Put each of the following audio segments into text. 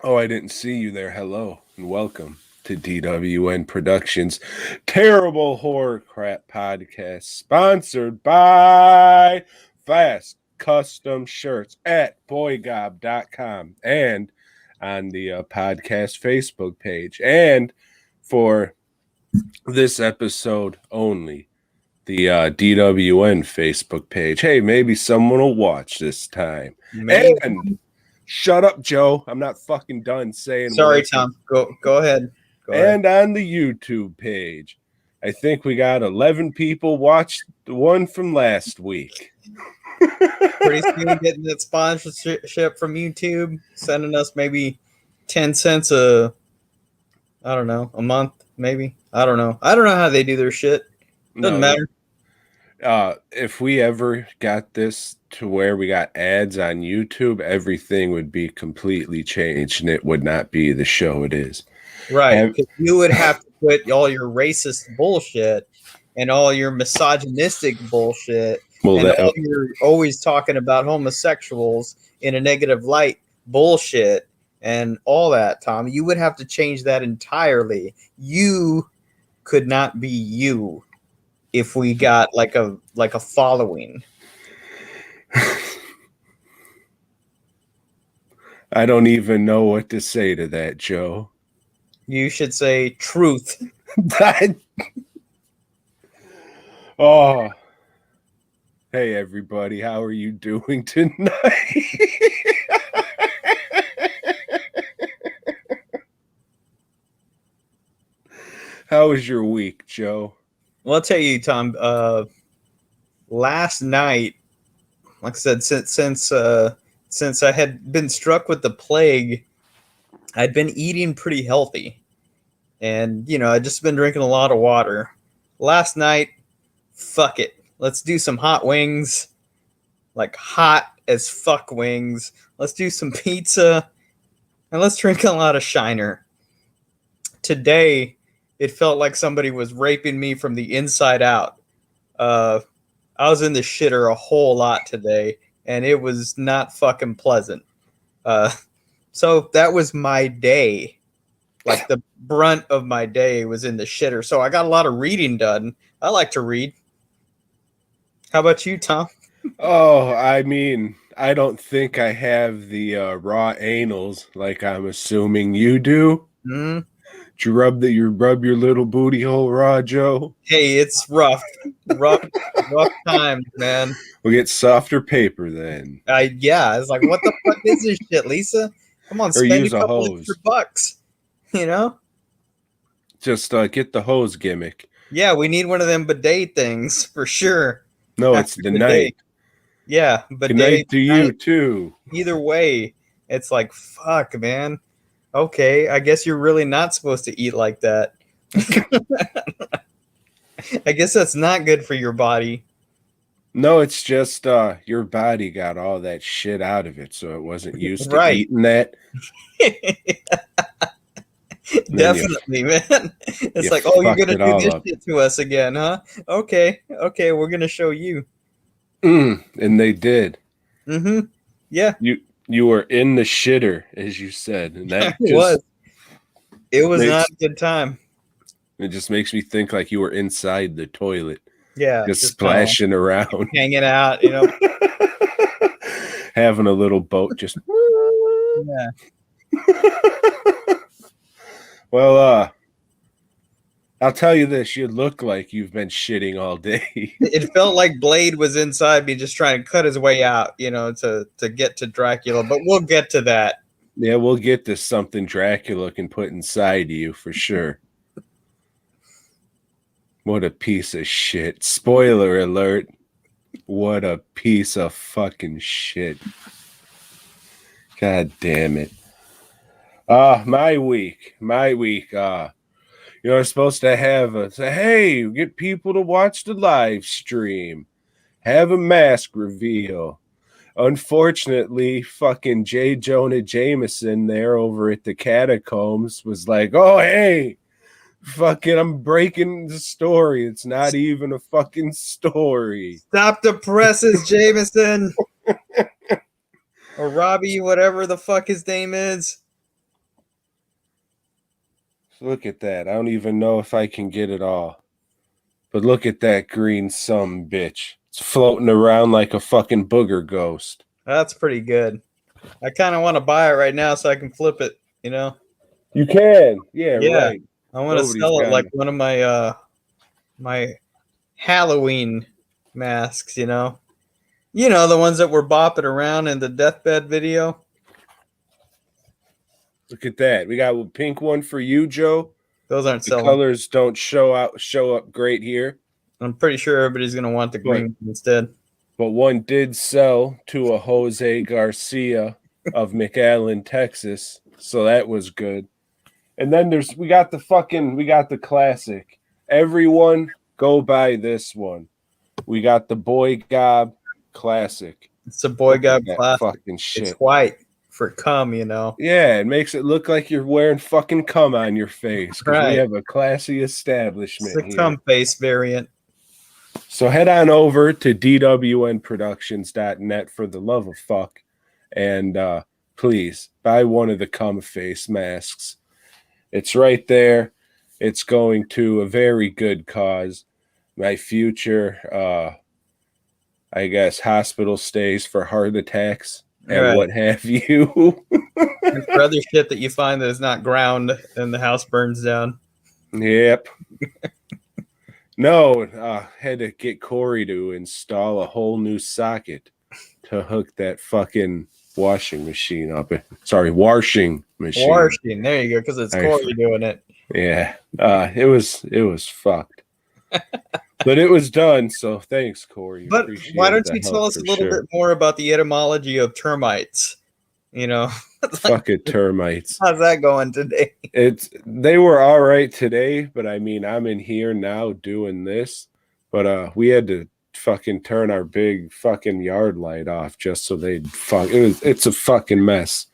Oh, I didn't see you there. Hello and welcome to DWN Productions Terrible Horror Crap Podcast, sponsored by Fast Custom Shirts at BOYGOB.com and on the podcast Facebook page. And for this episode only, the DWN Facebook page. Hey, maybe someone will watch this time. Maybe. And shut up, Joe. I'm not fucking done saying. Sorry, Tom. Go ahead. And on the YouTube page, I think we got 11 people watched the one from last week. Pretty soon getting that sponsorship from YouTube, sending us maybe 10 cents a month, maybe. I don't know how they do their shit. Doesn't matter. If we ever got this to where we got ads on YouTube, everything would be completely changed and it would not be the show it is. Right, because you would have to put all your racist bullshit and all your misogynistic bullshit and all your always talking about homosexuals in a negative light bullshit and all that, Tom. You would have to change that entirely. You could not be you if we got like a following. I don't even know what to say to that, Joe. You should say truth. Oh. Hey, everybody. How are you doing tonight? How was your week, Joe? Well, I'll tell you, Tom, last night, like I said, since I had been struck with the plague, I'd been eating pretty healthy. And, I'd just been drinking a lot of water. Last night, fuck it. Let's do some hot wings. Like hot as fuck wings. Let's do some pizza. And let's drink a lot of Shiner. Today, it felt like somebody was raping me from the inside out. I was in the shitter a whole lot today. And it was not fucking pleasant. So that was my day. Like the brunt of my day was in the shitter. So I got a lot of reading done. I like to read. How about you, Tom? Oh, I mean, I don't think I have the raw anals like I'm assuming you do. Mm-hmm. Did you rub your little booty hole raw, Joe? Hey, it's rough. rough times, man. We'll get softer paper then. Yeah, it's like, what the fuck is this shit, Lisa? Come on, spend a couple extra bucks. Just get the hose gimmick. Yeah, we need one of them bidet things for sure. No, it's the night. Yeah, bidet. Good night to you too. Either way, it's like, fuck, man. Okay, I guess you're really not supposed to eat like that. I guess that's not good for your body. No, it's just your body got all that shit out of it, so it wasn't used to eating that. Definitely, man. It's like, oh, you're gonna do this shit to us again, huh? Okay, we're gonna show you. And they did. Mm-hmm. Yeah. You were in the shitter, as you said, and that it was not a good time. It just makes me think like you were inside the toilet. Yeah. Just splashing around. Hanging out, having a little boat just yeah. Well, I'll tell you this, you look like you've been shitting all day. It felt like Blade was inside me just trying to cut his way out, to get to Dracula, but we'll get to that. Yeah, we'll get to something Dracula can put inside you for sure. What a piece of shit. Spoiler alert. What a piece of fucking shit. God damn it. My week. You're supposed to have say, hey, get people to watch the live stream. Have a mask reveal. Unfortunately, fucking J. Jonah Jameson there over at the catacombs was like, oh, hey, fucking, I'm breaking the story. It's not even a fucking story. Stop the presses, Jameson. Or Robbie, whatever the fuck his name is. Look at that. I don't even know if I can get it all. But look at that green bitch. It's floating around like a fucking booger ghost. That's pretty good. I kind of want to buy it right now so I can flip it, you know? You can. Yeah, Yeah. right. I want to Nobody's sell it got like it. one of my Halloween masks, you know? You know, the ones that were bopping around in the deathbed video. Look at that. We got a pink one for you, Joe. Those aren't The selling. colors don't show up great here. I'm pretty sure everybody's going to want the green one instead. But one did sell to a Jose Garcia of McAllen, Texas. So that was good. And then we got the classic. Everyone go buy this one. We got the BOYGOB classic. It's a BOYGOB that classic. fucking shit. It's white for cum, you know. Yeah, it makes it look like you're wearing fucking cum on your face because Right. we have a classy establishment It's the here. cum face variant. So head on over to dwnproductions.net for the love of fuck, and please buy one of the cum face masks. It's right there. It's going to a very good cause. My future, I guess, hospital stays for heart attacks and Right. what have you. And for other shit that you find that is not ground and the house burns down. Yep. No, had to get Corey to install a whole new socket to hook that fucking washing machine up. Washing machine. Washing. There you go, because it's Corey doing it. Yeah. It was fucked. But it was done, so thanks, Corey. But why don't you tell us a little bit more about the etymology of termites? You know, fucking termites. How's that going today? They were all right today, but I mean, I'm in here now doing this, but we had to fucking turn our big fucking yard light off just so they'd it's a fucking mess.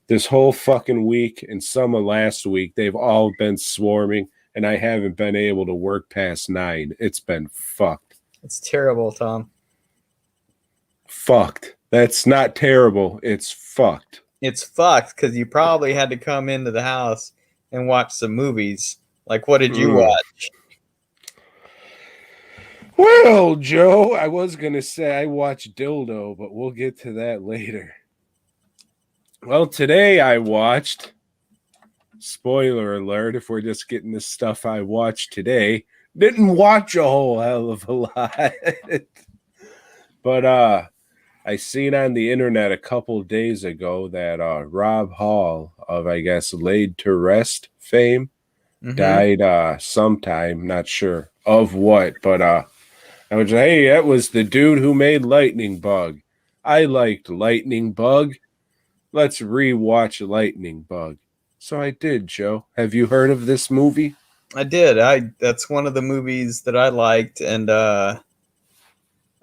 This whole fucking week and some of last week, they've all been swarming, and I haven't been able to work past 9. It's been fucked. It's terrible, Tom. Fucked. That's not terrible. It's fucked. It's fucked because you probably had to come into the house and watch some movies. Like, what did you watch? Well, Joe, I was going to say I watched Dildo, but we'll get to that later. Well, today I watched, spoiler alert, if we're just getting the stuff I watched today, didn't watch a whole hell of a lot. But I seen on the internet a couple days ago that Rob Hall of, I guess, Laid to Rest fame died sometime, not sure of what, but I was like, hey, that was the dude who made Lightning Bug. I liked Lightning Bug. Let's rewatch Lightning Bug. So I did, Joe. Have you heard of this movie? I did. That's one of the movies that I liked, and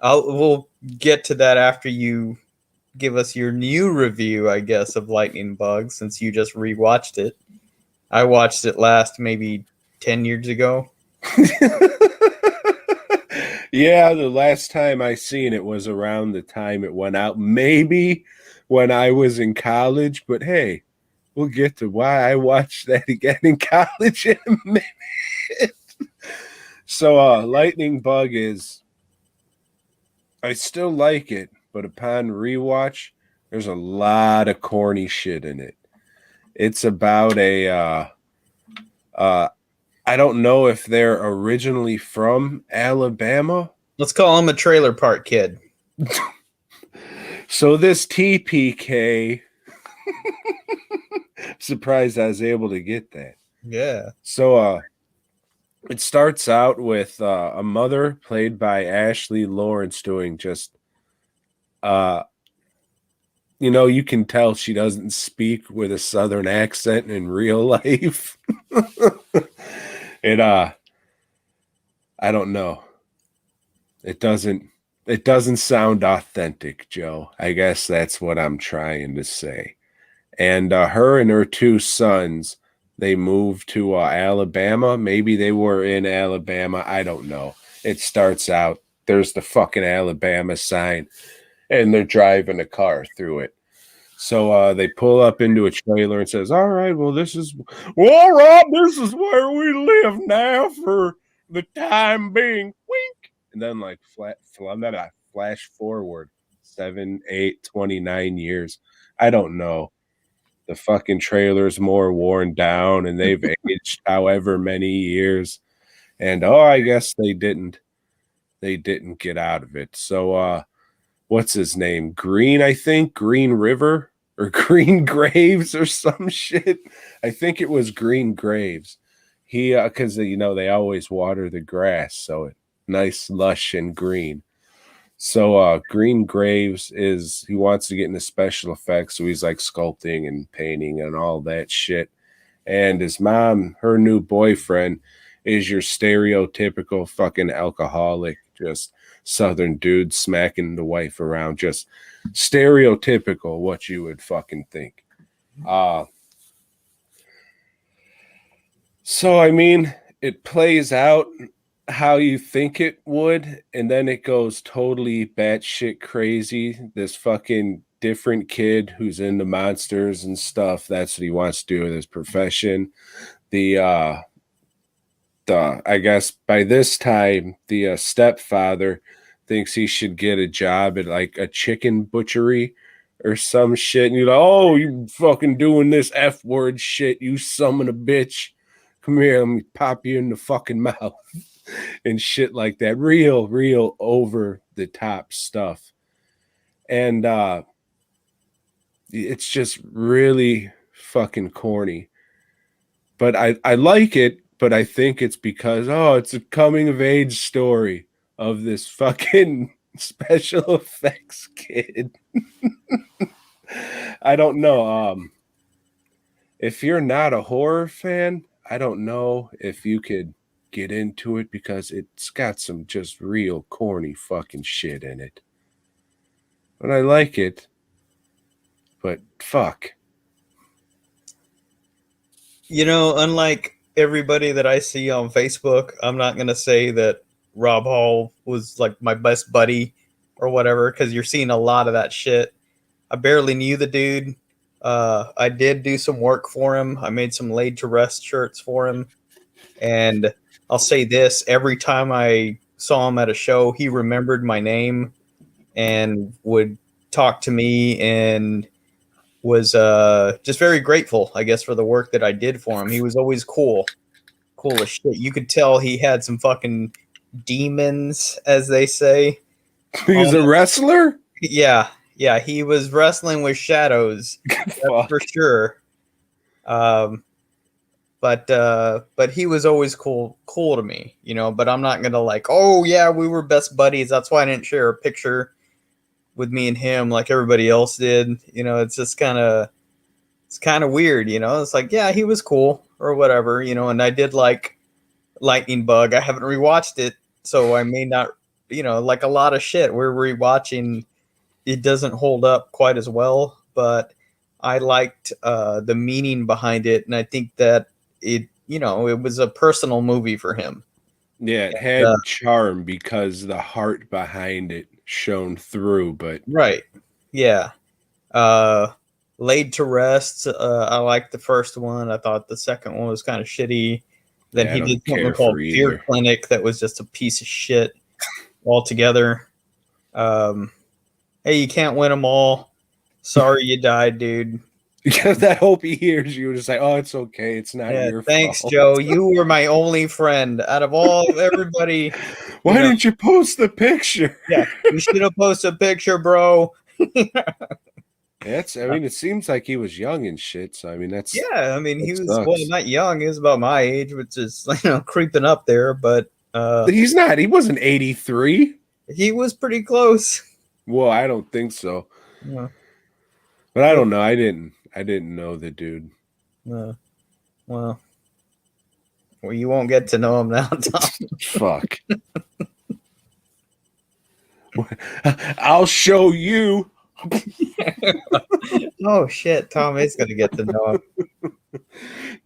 we'll get to that after you give us your new review, I guess, of Lightning Bug, since you just rewatched it. I watched it last maybe 10 years ago. Yeah, the last time I seen it was around the time it went out. Maybe when I was in college, but hey, we'll get to why I watched that again in college in a minute. So Lightning Bug I still like it, but upon rewatch, there's a lot of corny shit in it. It's about I don't know if they're originally from Alabama. Let's call him a trailer park kid. So this TPK, surprised I was able to get that. Yeah. So it starts out with a mother played by Ashley Lawrence doing just you can tell she doesn't speak with a southern accent in real life. I don't know. It doesn't sound authentic, Joe. I guess that's what I'm trying to say. And her and her 2 sons, they moved to Alabama. Maybe they were in Alabama. I don't know. It starts out, there's the fucking Alabama sign, and they're driving a car through it. So they pull up into a trailer and says, "All right, well, Rob, this is where we live now for the time being." Wink, and then like flash forward 7, 8, 29 years. I don't know. The fucking trailer's more worn down, and they've aged however many years. And I guess they didn't get out of it. So what's his name? Green, I think, Green River or Green Graves or some shit. I think it was Green Graves. He because they always water the grass, so it nice, lush, and green. So Green Graves he wants to get into special effects, so he's like sculpting and painting and all that shit. And his mom, her new boyfriend, is your stereotypical fucking alcoholic, just Southern dude smacking the wife around, just stereotypical what you would fucking think. So I mean, it plays out how you think it would, and then it goes totally batshit crazy. This fucking different kid who's into monsters and stuff. That's what he wants to do with his profession. I guess by this time, the stepfather thinks he should get a job at like a chicken butchery or some shit. And you're like, "Oh, you fucking doing this F word shit, you son of a bitch. Come here, let me pop you in the fucking mouth." And shit like that. Real over the top stuff. And it's just really fucking corny. But I like it, but I think it's because it's a coming of age story of this fucking special effects kid. I don't know. If you're not a horror fan, I don't know if you could get into it because it's got some just real corny fucking shit in it. But I like it. But fuck. Unlike everybody that I see on Facebook, I'm not going to say that Rob Hall was like my best buddy or whatever, because you're seeing a lot of that shit. I barely knew the dude. I did do some work for him. I made some Laid to Rest shirts for him. And I'll say this, every time I saw him at a show, he remembered my name and would talk to me and was just very grateful, I guess, for the work that I did for him. He was always cool as shit. You could tell he had some fucking demons, as they say. He's a wrestler? Yeah, he was wrestling with shadows, that's for sure. But he was always cool to me, but I'm not gonna like, oh yeah, we were best buddies. That's why I didn't share a picture with me and him like everybody else did. It's just kind of weird, it's like, yeah, he was cool or whatever, and I did like Lightning Bug. I haven't rewatched it, so I may not, like a lot of shit we're rewatching, it doesn't hold up quite as well, but I liked the meaning behind it, and I think that it was a personal movie for him. Yeah, it had charm because the heart behind it shone through, but right. Yeah. Laid to Rest, I liked the first one. I thought the second one was kind of shitty. Then he did something called Fear Clinic that was just a piece of shit altogether. Hey, you can't win them all. Sorry you died, dude. Because I hope he hears you just like, oh, it's okay. It's not your thanks, fault. Joe. You were my only friend out of everybody. Why didn't you post the picture? Yeah, you should have posted a picture, bro. It seems like he was young and shit. So, that's. Yeah, he was, not young. He was about my age, which is, creeping up there. But he's not. He wasn't 83. He was pretty close. Well, I don't think so. Yeah. But I don't know. I didn't know the dude. Well, you won't get to know him now, Tom. Fuck. I'll show you. Oh shit, Tom is gonna get to know him.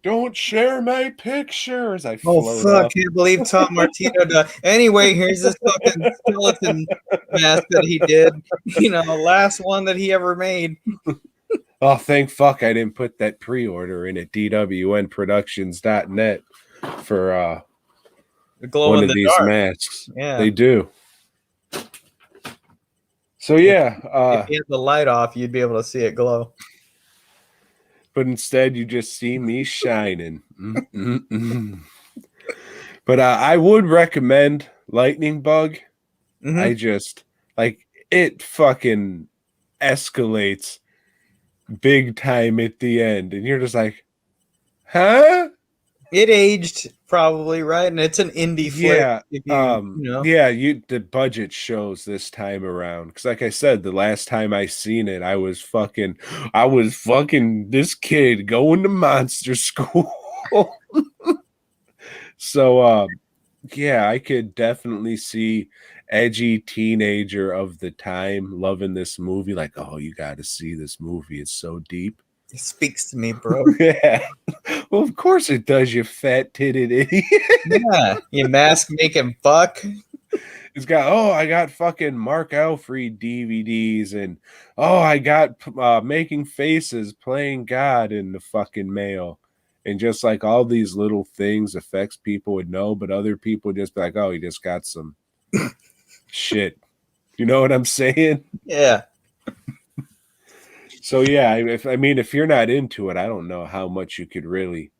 Don't share my pictures. I oh fuck! Up. Can't believe Tom Martino died. Anyway, here's this fucking skeleton mask that he did. Last one that he ever made. Oh, thank fuck I didn't put that pre-order in at dwnproductions.net for The glow one in of the these dark. masks. Yeah. They do. So If yeah, you had the light off, you'd be able to see it glow. but instead you just see me shining. But I would recommend Lightning Bug. I Mm-hmm. just like it fucking escalates big time at the end, and you're just like, huh? It aged probably, right? And it's an indie flick. Yeah. If you know. Yeah, the budget shows this time around. Cause like I said, the last time I seen it, I was fucking this kid going to monster school. So yeah, I could definitely see edgy teenager of the time loving this movie. Like, oh, you gotta see this movie. It's so deep. It speaks to me, bro. Yeah. Well, of course it does, you fat titted idiot. Yeah. You mask making fuck. It's got, oh, I got fucking Mark Alfred DVDs, and oh, I got Making Faces, Playing God in the fucking mail. And just like all these little things affects people would know, but other people just be like, oh, he just got some shit. You know what I'm saying? Yeah. So yeah, if you're not into it, I don't know how much you could really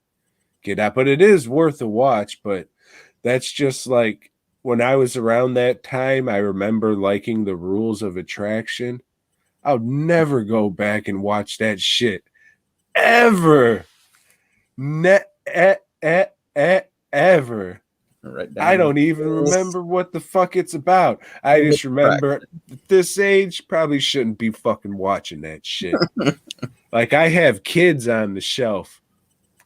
get at, but it is worth a watch. But that's just like when I was around that time, I remember liking the Rules of Attraction. I'll never go back and watch that shit ever. Ever. Right down I the don't even rules. remember what the fuck it's about. I just remember at this age, probably shouldn't be fucking watching that shit. Like, I have kids on the shelf.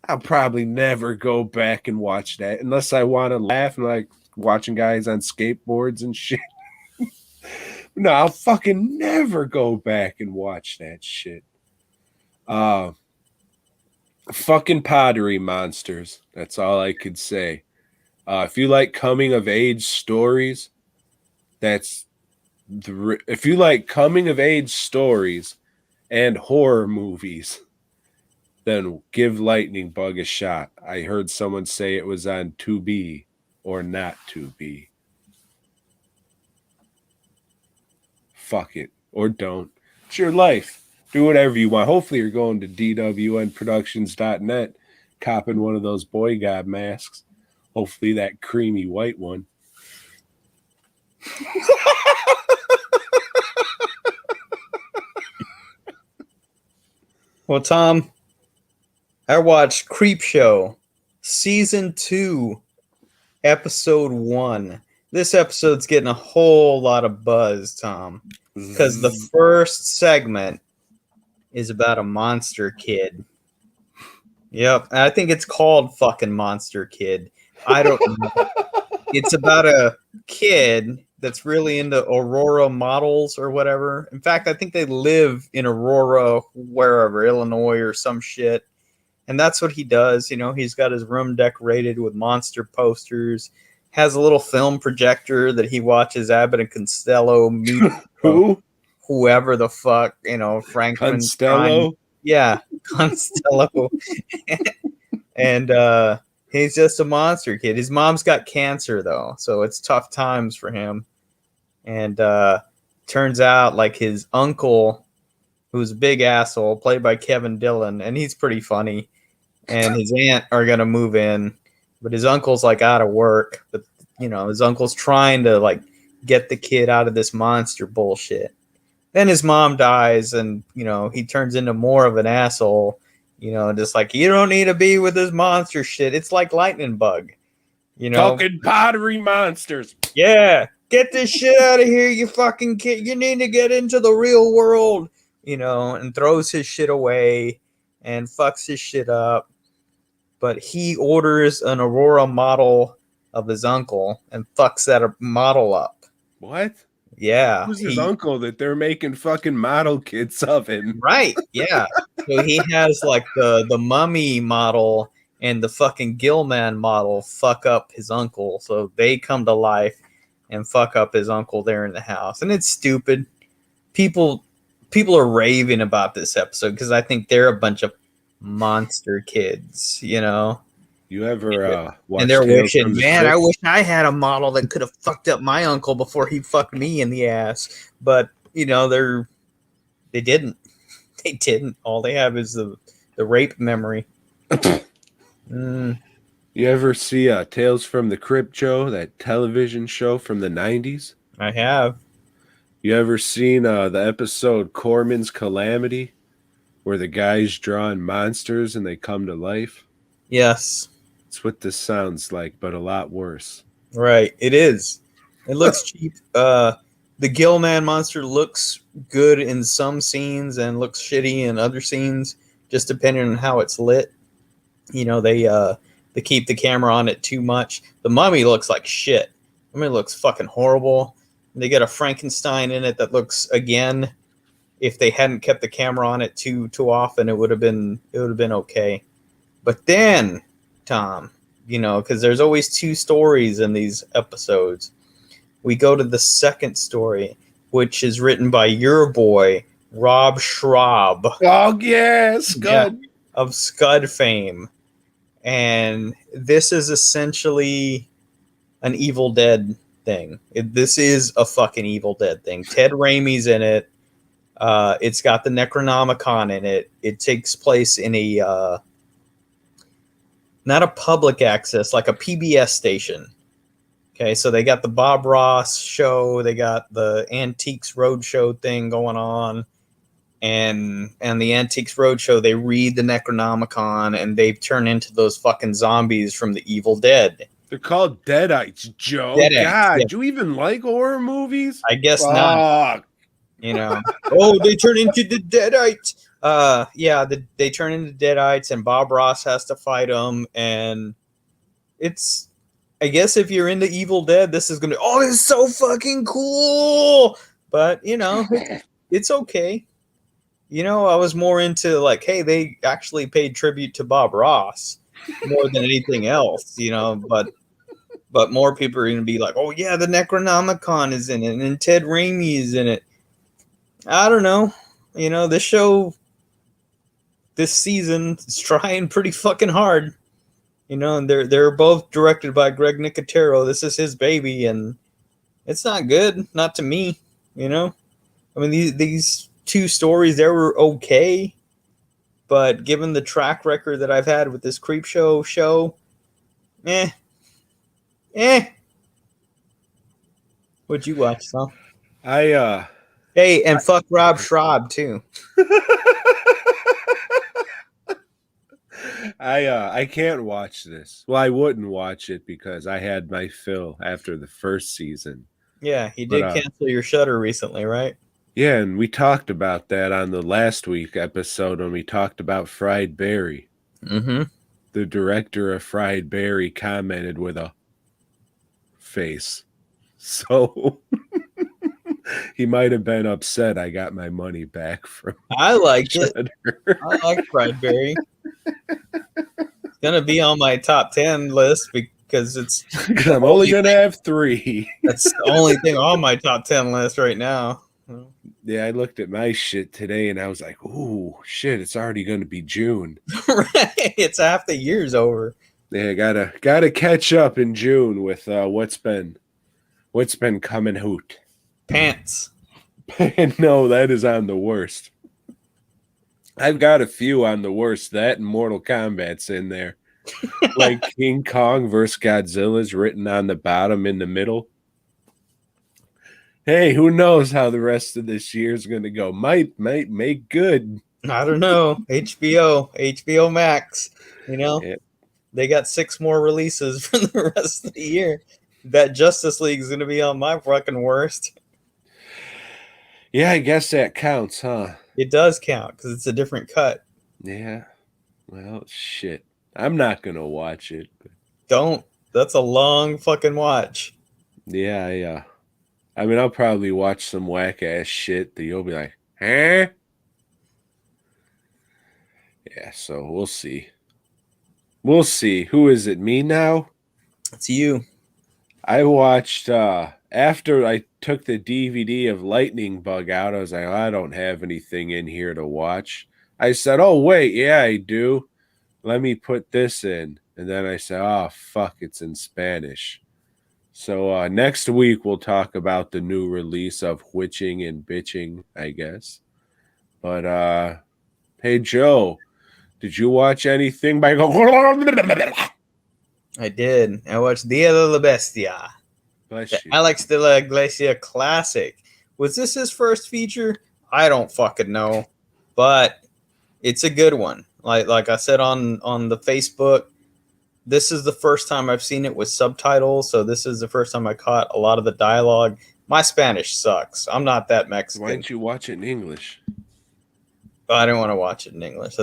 I'll probably never go back and watch that unless I want to laugh and like watching guys on skateboards and shit. No, I'll fucking never go back and watch that shit. Fucking pottery monsters. That's all I could say. If you like coming of age stories, if you like coming of age stories and horror movies, then give Lightning Bug a shot. I heard someone say it was on 2B or not 2B. Fuck it. Or don't. It's your life. Do whatever you want. Hopefully you're going to dwnproductions.net, copping one of those BOYGOB masks. Hopefully that creamy white one. Well, Tom, I watched Creepshow Season 2, Episode 1. This episode's getting a whole lot of buzz, Tom, because the first segment is about a monster kid. Yep, I think it's called fucking Monster Kid. I don't know. It's about a kid that's really into Aurora models or whatever. In fact, I think they live in Aurora, wherever, Illinois or some shit. And that's what he does. You know, he's got his room decorated with monster posters, has a little film projector that he watches Abbott and Costello meet Who? whoever the fuck, you know, Franklin. Costello? Yeah, Costello. And he's just a monster kid. His mom's got cancer, though, so it's tough times for him. And turns out, like, his uncle, who's a big asshole, played by Kevin Dillon, and he's pretty funny, and his aunt are going to move in, but his uncle's, like, out of work. But, you know, his uncle's trying to, like, get the kid out of this monster bullshit. Then his mom dies, and, you know, he turns into more of an asshole. You know, just like, you don't need to be with this monster shit. It's like Lightning Bug. You know? Talking pottery monsters. Yeah. Get this shit out of here, you fucking kid. You need to get into the real world. You know, and throws his shit away and fucks his shit up. But he orders an Aurora model of his uncle and fucks that model up. What? Yeah. Who's his uncle that they're making fucking model kits of him? Right, yeah. So he has like the mummy model and the fucking Gillman model fuck up his uncle. So they come to life and fuck up his uncle there in the house. And it's stupid. People people are raving about this episode because I think they're a bunch of monster kids, you know. You ever watch And they're Tales wishing, from the man, Crypt? I wish I had a model that could have fucked up my uncle before he fucked me in the ass. But you know, they didn't. They didn't. All they have is the rape memory. You ever see Tales from the Crypt, Joe? That television show from the 90s? I have. You ever seen the episode Corman's Calamity, where the guy's drawing monsters and they come to life? Yes. It's what this sounds like, but a lot worse. Right. It is. It looks cheap. The Gillman monster looks good in some scenes and looks shitty in other scenes, just depending on how it's lit. You know, they keep the camera on it too much. The Mummy looks like shit. The Mummy looks fucking horrible. They got a Frankenstein in it that looks, again, if they hadn't kept the camera on it too often, it would have been okay. But then, Tom, you know, because there's always two stories in these episodes. We go to the second story, which is written by your boy, Rob Schraub. Oh, yes, good. Yeah, of Scud fame. And this is essentially an Evil Dead thing. This is a fucking Evil Dead thing. Ted Raimi's in it. It's got the Necronomicon in it. It takes place in a not a public access, like a PBS station. Okay, so they got the Bob Ross show, they got the Antiques Roadshow thing going on, and the Antiques Roadshow, they read the Necronomicon and they turn into those fucking zombies from the Evil Dead. They're called Deadites, Joe. Deadites, God, yeah. do you even like horror movies? I guess Fuck. not. You know, oh, they turn into the Deadites. Yeah, they turn into Deadites, and Bob Ross has to fight them, and it's. I guess if you're into Evil Dead, this is gonna. Oh, it's so fucking cool! But you know, it's okay. You know, I was more into like, hey, they actually paid tribute to Bob Ross more than anything else. You know, but more people are gonna be like, oh yeah, the Necronomicon is in it, and Ted Raimi is in it. I don't know. You know, this show, this season is trying pretty fucking hard. You know, and they're both directed by Greg Nicotero. This is his baby, and it's not good, not to me. You know, I mean these two stories, they were okay, but given the track record that I've had with this Creepshow, eh. What'd you watch, Sal? Hey, and fuck Rob Schraub too. I can't watch this. Well, I wouldn't watch it because I had my fill after the first season. Yeah, he did cancel your Shudder recently, right? Yeah, and we talked about that on the last week episode when we talked about Fried Berry. Mm-hmm. The director of Fried Berry commented with a face. So he might have been upset I got my money back from I liked Shudder. it. I like Fried Berry. It's gonna be on my top 10 list because it's. I'm only gonna have 3. That's the only thing on my top 10 list right now. Yeah, I looked at my shit today and I was like, "Ooh, shit! It's already gonna be June." Right, it's half the year's over. Yeah, gotta catch up in June with what's been coming hoot. Pants. No, that is on the worst. I've got a few on the worst. That and Mortal Kombat's in there. Like King Kong versus Godzilla's written on the bottom in the middle. Hey, who knows how the rest of this year's going to go? Might make good. I don't know. HBO Max. You know, Yeah. They got 6 more releases for the rest of the year. That Justice League is going to be on my fucking worst. Yeah, I guess that counts, huh? It does count because it's a different cut. Yeah. Well, shit. I'm not going to watch it. Don't. That's a long fucking watch. Yeah, I mean, I'll probably watch some whack-ass shit that you'll be like, huh? Yeah, so we'll see. We'll see. Who is it, me now? It's you. I watched after I took the DVD of Lightning Bug out, I was like, I don't have anything in here to watch. I said, oh, wait, yeah, I do. Let me put this in. And then I said, oh, fuck, it's in Spanish. So next week, we'll talk about the new release of Witching and Bitching, I guess. But, hey, Joe, did you watch anything by... I did. I watched Dia de la Bestia. Bless you. Alex de la Iglesia classic. Was this his first feature? I don't fucking know, but it's a good one. Like I said on the Facebook, this is the first time I've seen it with subtitles, so this is the first time I caught a lot of the dialogue. My Spanish sucks. I'm not that Mexican. Why didn't you watch it in English? I didn't want to watch it in English.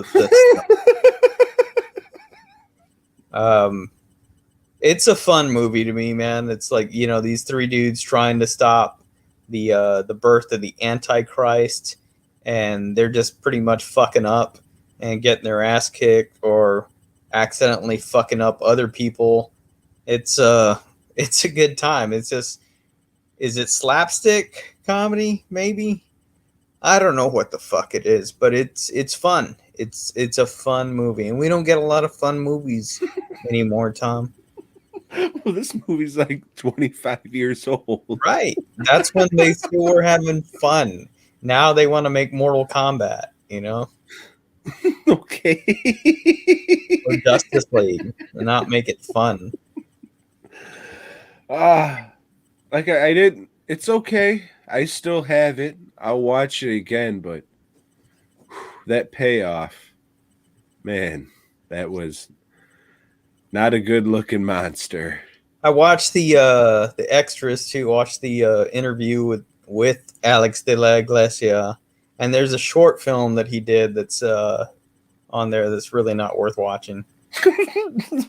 It's a fun movie to me, man. It's like, you know, these three dudes trying to stop the birth of the Antichrist, and they're just pretty much fucking up and getting their ass kicked or accidentally fucking up other people. It's a good time. It's just, is it slapstick comedy? Maybe. I don't know what the fuck it is, but it's fun. It's a fun movie, and we don't get a lot of fun movies anymore, Tom. Well, this movie's like 25 years old. Right. That's when they still were having fun. Now they want to make Mortal Kombat, you know? Okay. Or Justice League and not make it fun. Like I didn't. It's okay. I still have it. I'll watch it again, but that payoff, man, that was not a good looking monster. I watched the extras too. Watched the interview with Alex de la Iglesia, and there's a short film that he did that's on there that's really not worth watching.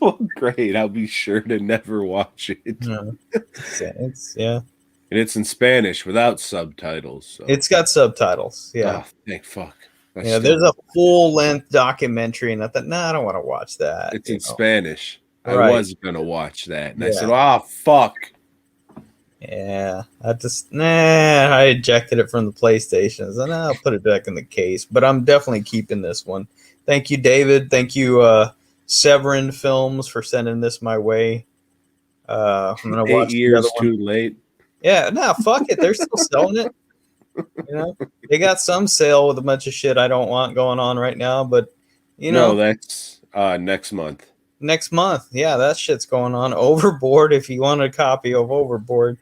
Well, great. I'll be sure to never watch it. Yeah. And it's in Spanish without subtitles. So. It's got subtitles. Yeah. Oh, thank fuck. There's a full-length documentary, and I thought, I don't want to watch that. It's in Spanish. Right. I was going to watch that. And I said, oh, fuck. Yeah. I ejected it from the PlayStation. I said, I'll put it back in the case. But I'm definitely keeping this one. Thank you, David. Thank you, Severin Films, for sending this my way. I'm going to watch 8 years too late. Yeah, fuck it. They're still selling it. You know, they got some sale with a bunch of shit I don't want going on right now, but you know, no, that's next month. Next month, yeah, that shit's going on. Overboard, if you want a copy of Overboard.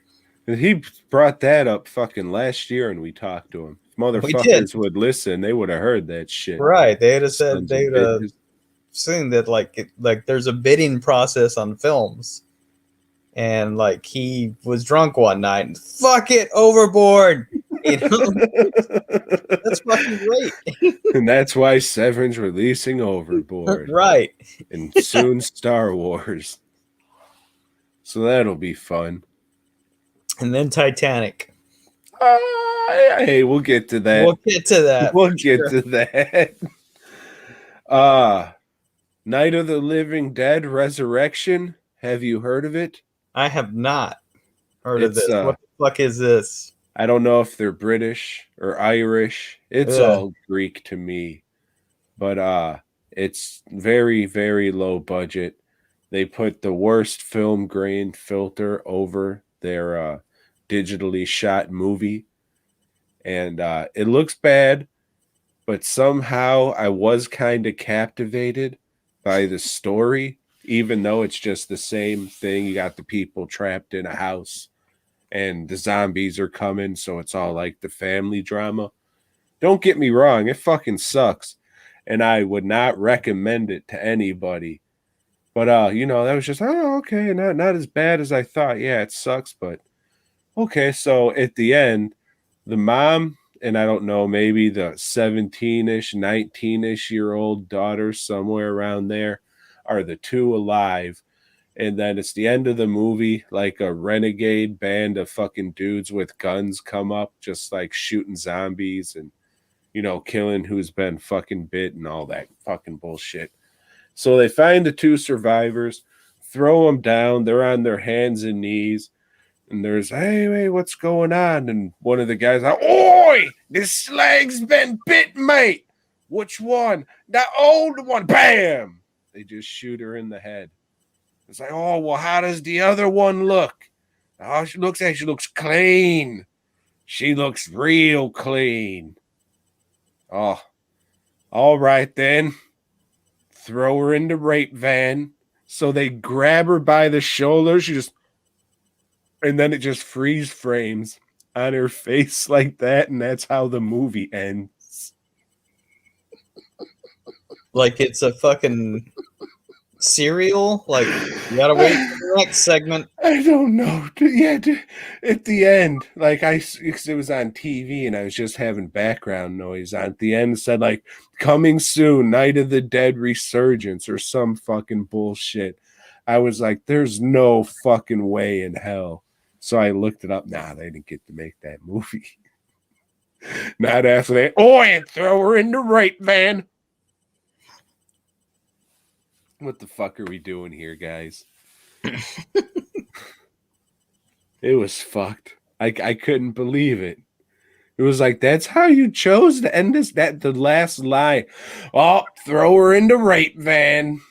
He brought that up fucking last year, and we talked to him. If motherfuckers would listen, they would have heard that shit. Right? They'd have said they'd have seen that like there's a bidding process on films. And like he was drunk one night and fuck it, Overboard. You know? That's fucking great. And that's why Severin's releasing Overboard. Right. And soon Star Wars. So that'll be fun. And then Titanic. Hey, we'll get to that. We'll get to that. Night of the Living Dead Resurrection. Have you heard of it? I have not heard of this. What the fuck is this? I don't know if they're British or Irish. It's all Greek to me. But it's very, very low budget. They put the worst film grain filter over their digitally shot movie. And it looks bad, but somehow I was kind of captivated by the story. Even though it's just the same thing, you got the people trapped in a house and the zombies are coming, so it's all like the family drama. Don't get me wrong, it fucking sucks, and I would not recommend it to anybody. But you know, that was just okay, not as bad as I thought. Yeah, it sucks, but okay. So at the end, the mom and I don't know, maybe the 17-ish, 19-ish year old daughter, somewhere around there, are the two alive. And then it's the end of the movie, like a renegade band of fucking dudes with guns come up, just like shooting zombies and, you know, killing who's been fucking bit and all that fucking bullshit. So they find the two survivors, throw them down. They're on their hands and knees. And there's, hey, what's going on? And one of the guys like, oi, this slag's been bit, mate. Which one? The old one. Bam! They just shoot her in the head. It's like, oh, well, how does the other one look? Oh, she looks clean. She looks real clean. Oh, all right then. Throw her in the rape van. So they grab her by the shoulder. And then it just freeze frames on her face like that. And that's how the movie ends. Like it's a fucking serial. Like you gotta wait for the next segment. I don't know. Yeah, at the end, like it was on TV and I was just having background noise on. At the end, it said like coming soon, Night of the Dead Resurgence or some fucking bullshit. I was like, there's no fucking way in hell. So I looked it up. Nah, they didn't get to make that movie. Not after they, and throw her in the rape van. What the fuck are we doing here, guys? It was fucked. I couldn't believe it. It was like, that's how you chose to end this? That the last line. Oh, throw her in the rape van.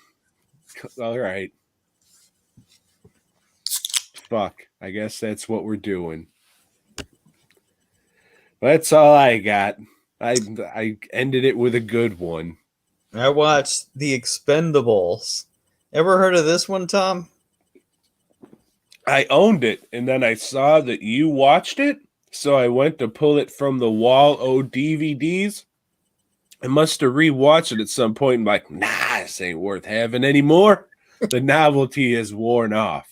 All right. Fuck. I guess that's what we're doing. That's all I got. I ended it with a good one. I watched The Expendables. Ever heard of this one, Tom? I owned it, and then I saw that you watched it, so I went to pull it from the wall of DVDs. I must have rewatched it at some point and like, nah, this ain't worth having anymore. The novelty is worn off.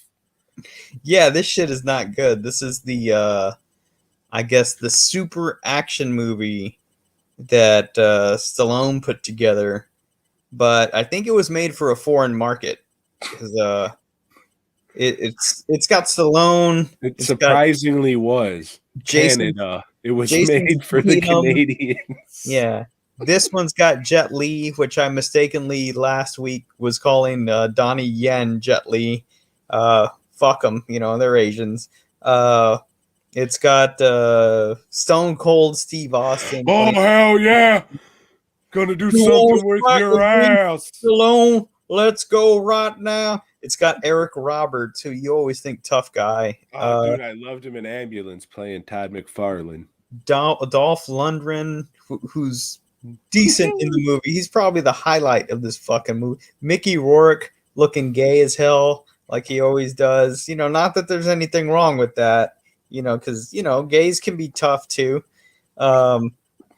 Yeah, this shit is not good. This is the, I guess, the super action movie that Stallone put together. But I think it was made for a foreign market. Because it's got Stallone. It surprisingly was. Canada. It was made for the Canadians. Yeah. This one's got Jet Li, which I mistakenly last week was calling Donnie Yen Jet Li. Fuck them, they're Asians. It's got Stone Cold Steve Austin. Oh, hell yeah. Gonna do something with your ass. Stallone, let's go right now. It's got Eric Roberts, who you always think tough guy. Dude, I loved him in Ambulance playing Todd McFarlane. Dolph Lundgren, who's decent in the movie. He's probably the highlight of this fucking movie. Mickey Rourke looking gay as hell, like he always does. Not that there's anything wrong with that, because, gays can be tough too.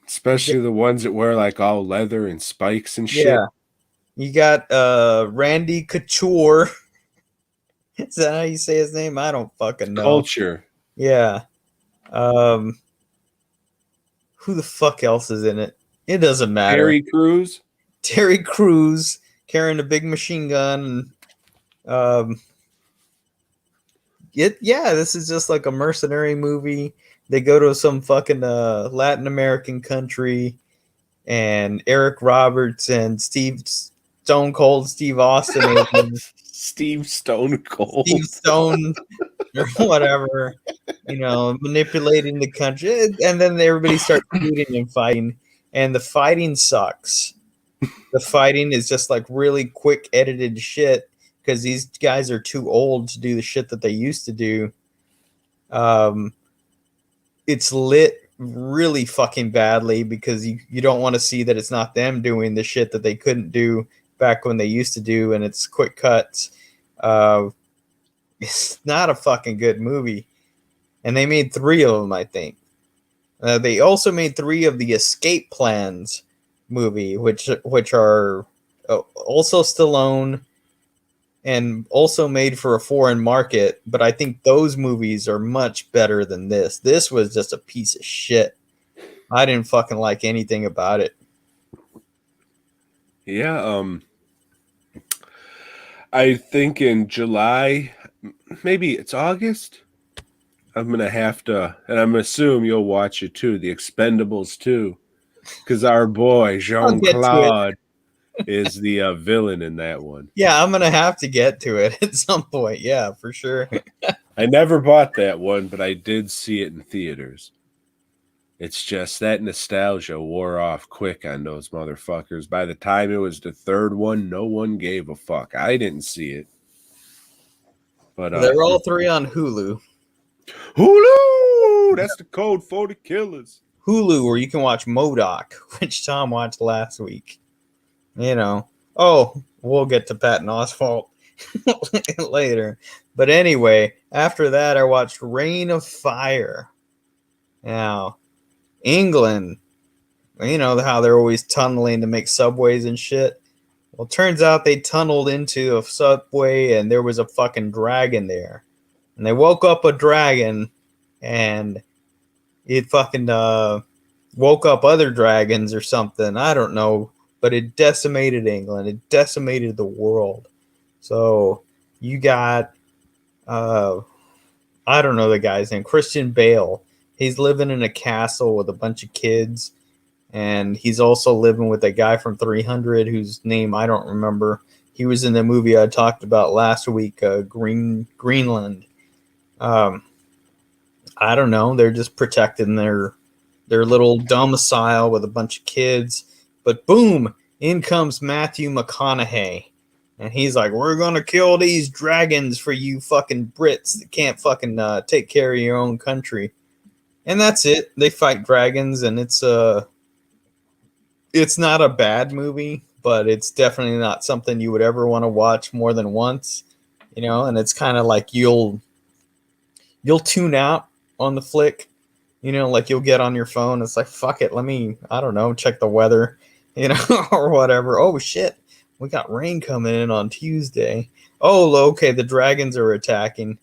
Especially the ones that wear like all leather and spikes and shit. Yeah. You got Randy Couture. Is that how you say his name? I don't fucking know. Culture. Yeah. Who the fuck else is in it? It doesn't matter. Terry Crews carrying a big machine gun. This is just like a mercenary movie. They go to some fucking Latin American country, and Eric Roberts and Stone Cold Steve Austin. Steve Stone Cold. Steve Stone or whatever, manipulating the country. And then everybody starts shooting and fighting. And the fighting sucks. The fighting is just like really quick edited shit because these guys are too old to do the shit that they used to do. It's lit really fucking badly because you don't want to see that it's not them doing the shit that they couldn't do back when they used to do, and it's quick cuts. It's not a fucking good movie. And they made 3 of them, I think. They also made 3 of the Escape Plans movie, which are also Stallone and also made for a foreign market, but I think those movies are much better than this. This was just a piece of shit. I didn't fucking like anything about it. Yeah, I think in July, maybe it's August, I'm going to have to, and I'm going to assume you'll watch it too, The Expendables 2, because our boy, Jean-Claude is the villain in that one. Yeah, I'm gonna have to get to it at some point. Yeah, for sure. I never bought that one, but I did see it in theaters. It's just that nostalgia wore off quick on those motherfuckers. By the time it was the third one, no one gave a fuck. I didn't see it. But They're all three on Hulu. Hulu! That's the code for the killers. Hulu, where you can watch MODOK, which Tom watched last week. You know. Oh, we'll get to Patton Oswalt later. But anyway, after that, I watched Reign of Fire. Now, England, you know how they're always tunneling to make subways and shit. Well, it turns out they tunneled into a subway and there was a fucking dragon there. And they woke up a dragon and it fucking woke up other dragons or something. I don't know. But it decimated England. It decimated the world. So you got, I don't know the guy's name, Christian Bale. He's living in a castle with a bunch of kids. And he's also living with a guy from 300 whose name I don't remember. He was in the movie I talked about last week, Greenland. I don't know. They're just protecting their little domicile with a bunch of kids. But boom, in comes Matthew McConaughey. And he's like, we're going to kill these dragons for you fucking Brits that can't fucking take care of your own country. And that's it. They fight dragons, and it's not a bad movie, but it's definitely not something you would ever want to watch more than once, you know. And it's kind of like you'll tune out on the flick, you know, like you'll get on your phone. It's like, fuck it, let me, I don't know, check the weather, you know, or whatever. Oh shit, we got rain coming in on Tuesday. Oh, okay, the dragons are attacking.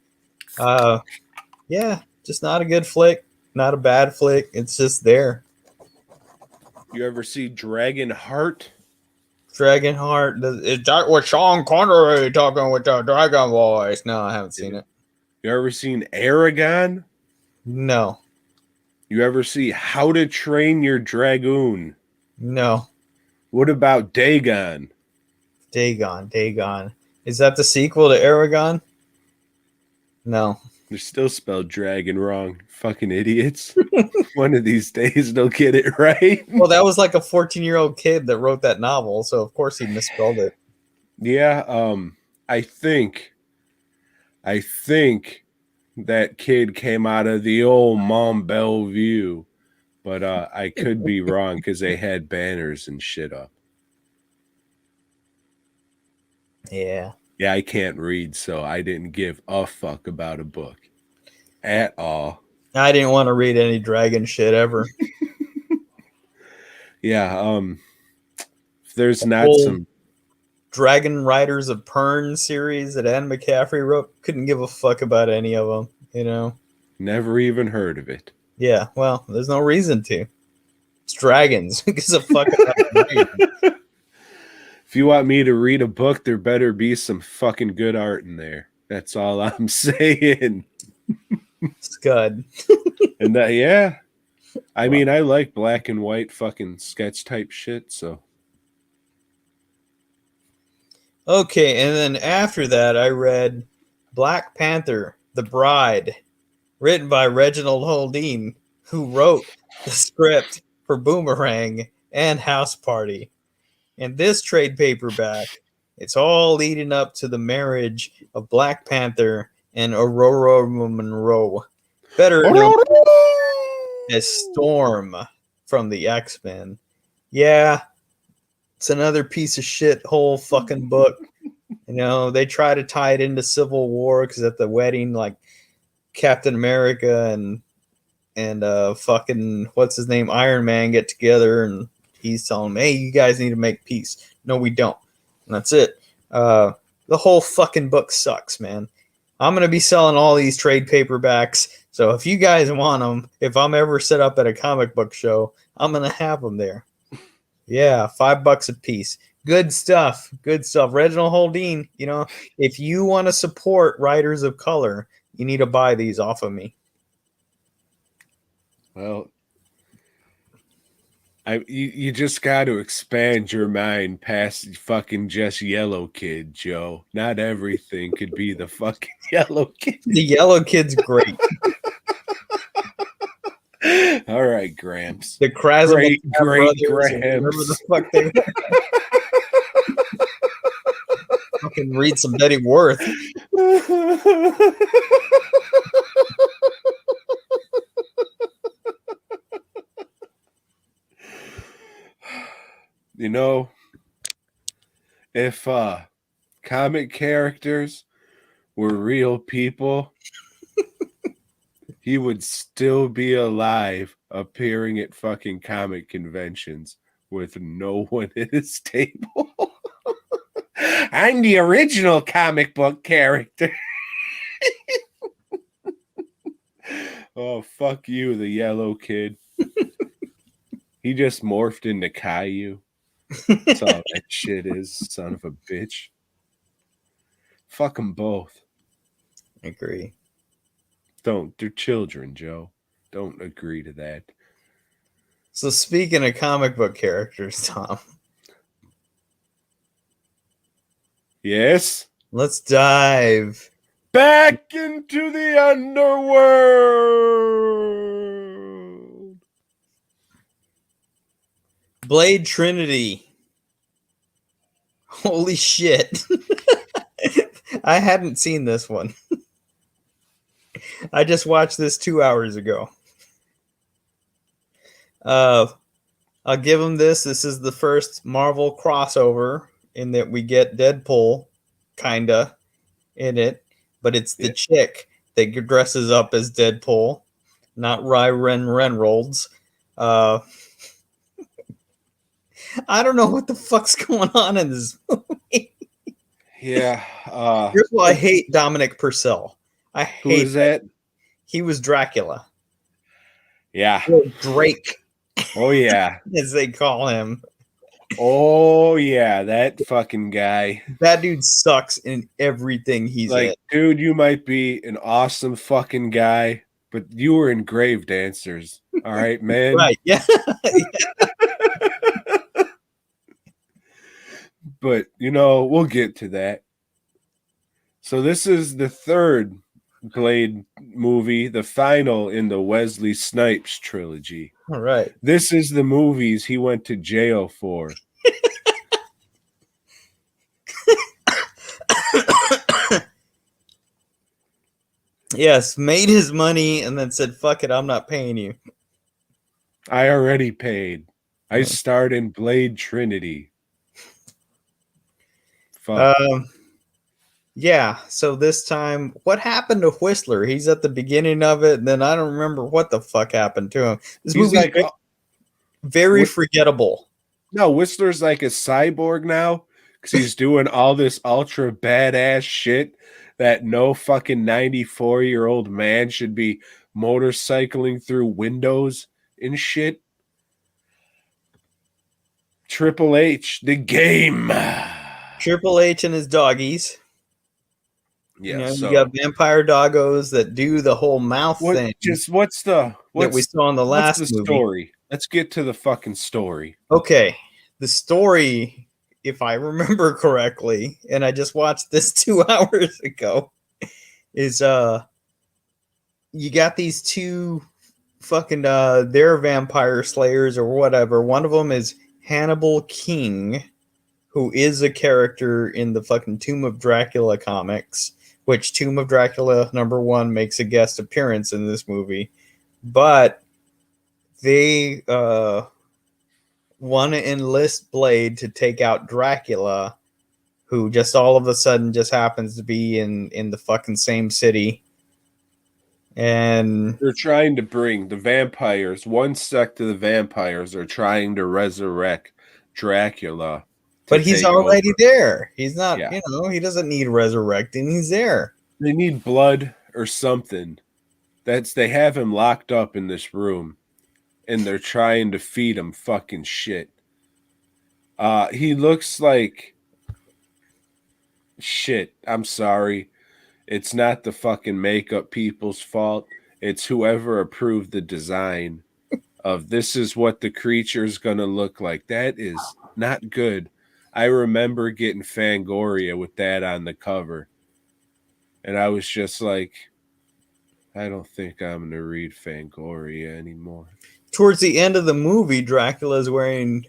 Yeah, just not a good flick, not a bad flick. It's just there. You ever see Dragonheart? Dragonheart. Is that what Sean Connery talking with the dragon voice? No, I haven't seen it. You ever seen Aragon? No. You ever see How to Train Your Dragoon? No. What about Dagon? Dagon. Is that the sequel to Aragon? No. They're still spelled dragon wrong. Fucking idiots. One of these days they'll get it right. Well, that was like a 14-year-old kid that wrote that novel, so of course he misspelled it. Yeah, I think that kid came out of the old Mont Bellevue, but I could be wrong because they had banners and shit up. Yeah. Yeah, I can't read, so I didn't give a fuck about a book at all. I didn't want to read any dragon shit ever. Yeah, if there's not some Dragon Riders of Pern series that Anne McCaffrey wrote, couldn't give a fuck about any of them, you know? Never even heard of it. Yeah, well, there's no reason to. It's dragons. Who gives a fuck about dragons? If you want me to read a book, there better be some fucking good art in there. That's all I'm saying. Scud. And that, yeah. I mean, I like black and white fucking sketch type shit, so. Okay, and then after that, I read Black Panther, The Bride, written by Reginald Holdeen, who wrote the script for Boomerang and House Party. And this trade paperback, it's all leading up to the marriage of Black Panther and Aurora Monroe, better known as Storm from the X-Men. Yeah, it's another piece of shit whole fucking book. You know, they try to tie it into Civil War because at the wedding, like Captain America and fucking what's his name, Iron Man get together and he's telling them, hey, you guys need to make peace. No, we don't. And that's it. The whole fucking book sucks, man. I'm going to be selling all these trade paperbacks. So if you guys want them, if I'm ever set up at a comic book show, I'm going to have them there. Yeah, $5 a piece. Good stuff. Good stuff. Reginald Holdeen, you know, if you want to support writers of color, you need to buy these off of me. Well, You just got to expand your mind past fucking just Yellow Kid, Joe. Not everything could be the fucking Yellow Kid. The Yellow Kid's great. All right, Gramps. The Krasnov Great brothers, or whatever the Gramps. fuck they were. Fucking read some Betty Worth. You know, if comic characters were real people, he would still be alive appearing at fucking comic conventions with no one at his table. I'm the original comic book character. Oh, fuck you, the Yellow Kid. He just morphed into Caillou. That's all that shit is, son of a bitch. Fuck them both. Agree. Don't. They're children, Joe. Don't agree to that. So speaking of comic book characters, Tom. Yes? Let's dive back into the underworld. Blade Trinity. Holy shit. I hadn't seen this one. I just watched this 2 hours ago. I'll give them this. This is the first Marvel crossover in that we get Deadpool, kinda, in it. But it's the chick that dresses up as Deadpool, not Ryan Reynolds. I don't know what the fuck's going on in this movie. Yeah. Here's why I hate Dominic Purcell. I hate who is that? He was Dracula. Yeah. Or Drake. Oh, yeah. As they call him. Oh, yeah. That fucking guy. That dude sucks in everything he's like, in. Dude, you might be an awesome fucking guy, but you were in Grave Dancers. All right, man. Right, yeah. But, we'll get to that. So this is the third Blade movie, the final in the Wesley Snipes trilogy. All right. This is the movies he went to jail for. Yes, made his money and then said, fuck it, I'm not paying you. I already paid. I starred in Blade Trinity. Fuck. Yeah, so this time, what happened to Whistler? He's at the beginning of it, and then I don't remember what the fuck happened to him. This movie's like, very forgettable. No, Whistler's like a cyborg now because he's doing all this ultra badass shit that no fucking 94-year-old man should be motorcycling through windows and shit. Triple H, the game. Triple H and his doggies. Yeah, you got vampire doggos that do the whole mouth thing. What's that we saw in the last movie. Story? Let's get to the fucking story. Okay, the story, if I remember correctly, and I just watched this 2 hours ago, is you got these two fucking they're vampire slayers or whatever. One of them is Hannibal King, who is a character in the fucking Tomb of Dracula comics, which Tomb of Dracula #1 makes a guest appearance in this movie. But they want to enlist Blade to take out Dracula, who just all of a sudden just happens to be in the fucking same city. And they're trying to bring the vampires, one sect of the vampires are trying to resurrect Dracula. But he's already there. He's not, he doesn't need resurrecting. He's there. They need blood or something. They have him locked up in this room, and they're trying to feed him fucking shit. He looks like shit. I'm sorry. It's not the fucking makeup people's fault. It's whoever approved the design of this is what the creature is going to look like. That is not good. I remember getting Fangoria with that on the cover. And I was just like, I don't think I'm going to read Fangoria anymore. Towards the end of the movie, Dracula is wearing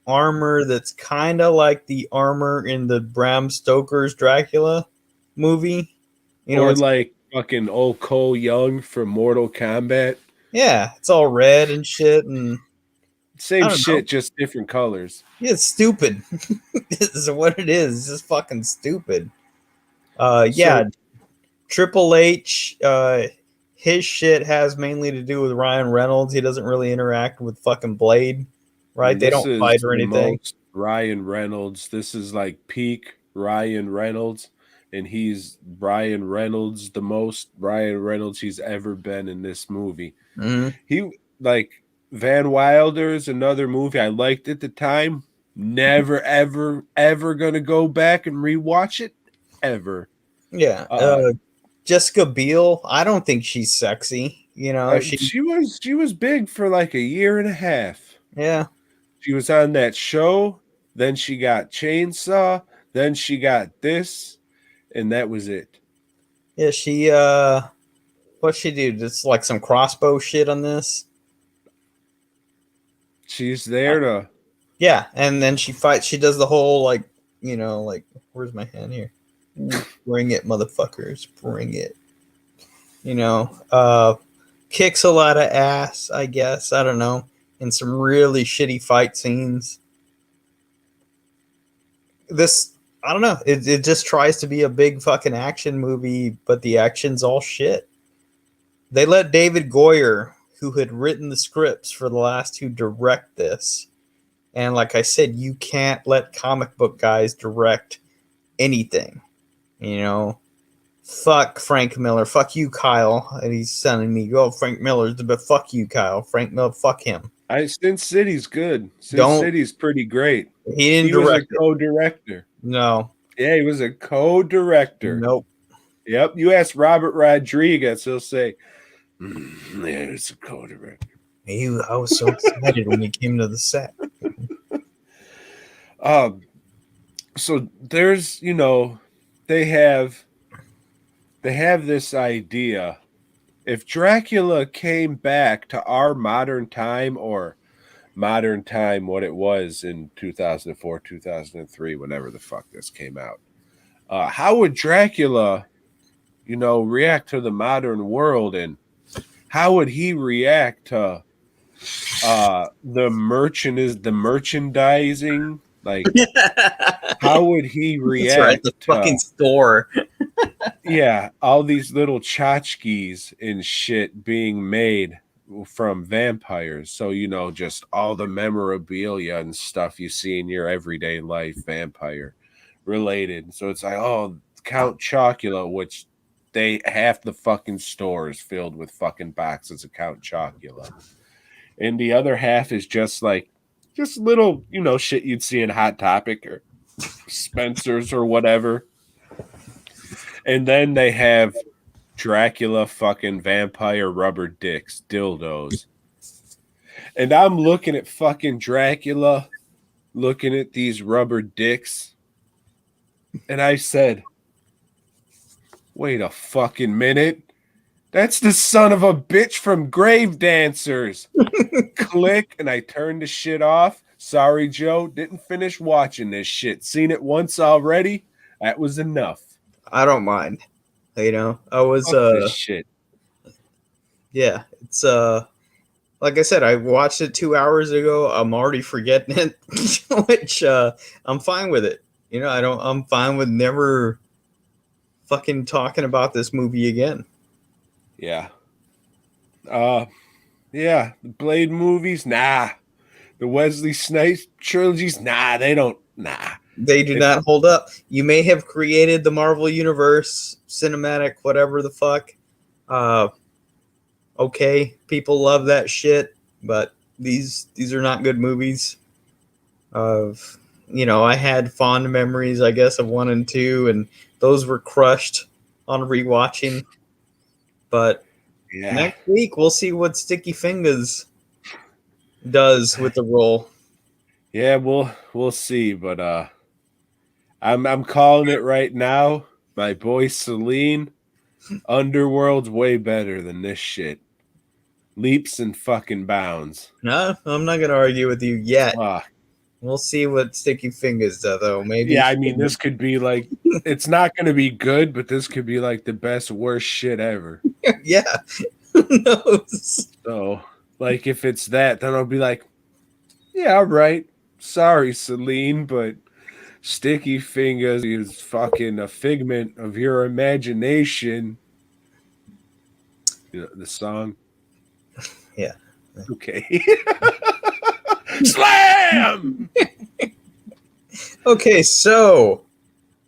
armor that's kind of like the armor in the Bram Stoker's Dracula movie. You know, or it's, like fucking old Cole Young from Mortal Kombat. yeah, it's all red and shit, and Same I don't know. shit, just different colors. Yeah, it's stupid. This is what it is. It's just fucking stupid. Yeah, So Triple H, his shit has mainly to do with Ryan Reynolds. He doesn't really interact with fucking Blade, right? They this don't fight is or the anything. most Ryan Reynolds. This is like peak Ryan Reynolds. And he's Ryan Reynolds, the most Ryan Reynolds he's ever been in this movie. Mm-hmm. He like Van Wilder is another movie I liked at the time. Never, ever, ever gonna go back and rewatch it ever. Yeah. Jessica Biel, I don't think she's sexy. You know, She was big for like a year and a half. yeah. She was on that show, then she got Chainsaw, then she got this, and that was it. Yeah, what'd she do? Just like some crossbow shit on this? She's there to Yeah, and then she does the whole like, like where's my hand here? Bring it, motherfuckers, bring it. Kicks a lot of ass, I guess. I don't know. In some really shitty fight scenes. I don't know. It just tries to be a big fucking action movie, but the action's all shit. They let David Goyer, who had written the scripts for the last two, direct this. And like I said, you can't let comic book guys direct anything. Fuck Frank Miller. Fuck you, Kyle. And he's sending me, Frank Miller's but fuck you, Kyle. Frank Miller, fuck him. Sin City's good. Sin Don't. City's pretty great. He didn't was direct a co-director. No. Yeah, he was a co-director. Nope. Yep. You ask Robert Rodriguez, he'll say, yeah, it's a co-director. I was so excited when he came to the set. So there's, they have this idea. If Dracula came back to our modern time, or modern time what it was in 2004, 2003, whenever the fuck this came out, how would Dracula, react to the modern world, and how would he react to the merchandising? Like, how would he react? That's right, the fucking store. Yeah, all these little tchotchkes and shit being made from vampires. So, just all the memorabilia and stuff you see in your everyday life, vampire related. So it's like, oh, Count Chocula, which half the fucking store is filled with fucking boxes of Count Chocula. And the other half is just little, shit you'd see in Hot Topic or Spencer's or whatever. And then they have Dracula fucking vampire rubber dicks, dildos. And I'm looking at fucking Dracula, looking at these rubber dicks. And I said, wait a fucking minute. That's the son of a bitch from Grave Dancers. Click, and I turned the shit off. Sorry, Joe. Didn't finish watching this shit. Seen it once already. That was enough. I don't mind. I was Fuck this shit. Yeah, it's like I said, I watched it 2 hours ago. I'm already forgetting it, which I'm fine with it. I'm fine with never fucking talking about this movie again. Yeah. Yeah, the Blade movies, nah. The Wesley Snipes trilogies, nah, they don't, nah. They do not hold up. You may have created the Marvel Universe, cinematic, whatever the fuck. Okay, people love that shit, but these are not good movies. I had fond memories, I guess, of 1 and 2, and those were crushed on rewatching. But next week we'll see what Sticky Fingers does with the role. Yeah, we'll see, but I'm calling it right now. My boy Celine, Underworld's way better than this shit. Leaps and fucking bounds. No, I'm not gonna argue with you yet. Ah, We'll see what Sticky Fingers does, though. Maybe. yeah, I mean, this could be like, it's not going to be good, but this could be like the best, worst shit ever. Yeah. Who knows? So, like, if it's that, then I'll be like, yeah, all right. Sorry, Celine, but Sticky Fingers is fucking a figment of your imagination. You know, the song. Yeah. Okay. Slam! Okay, so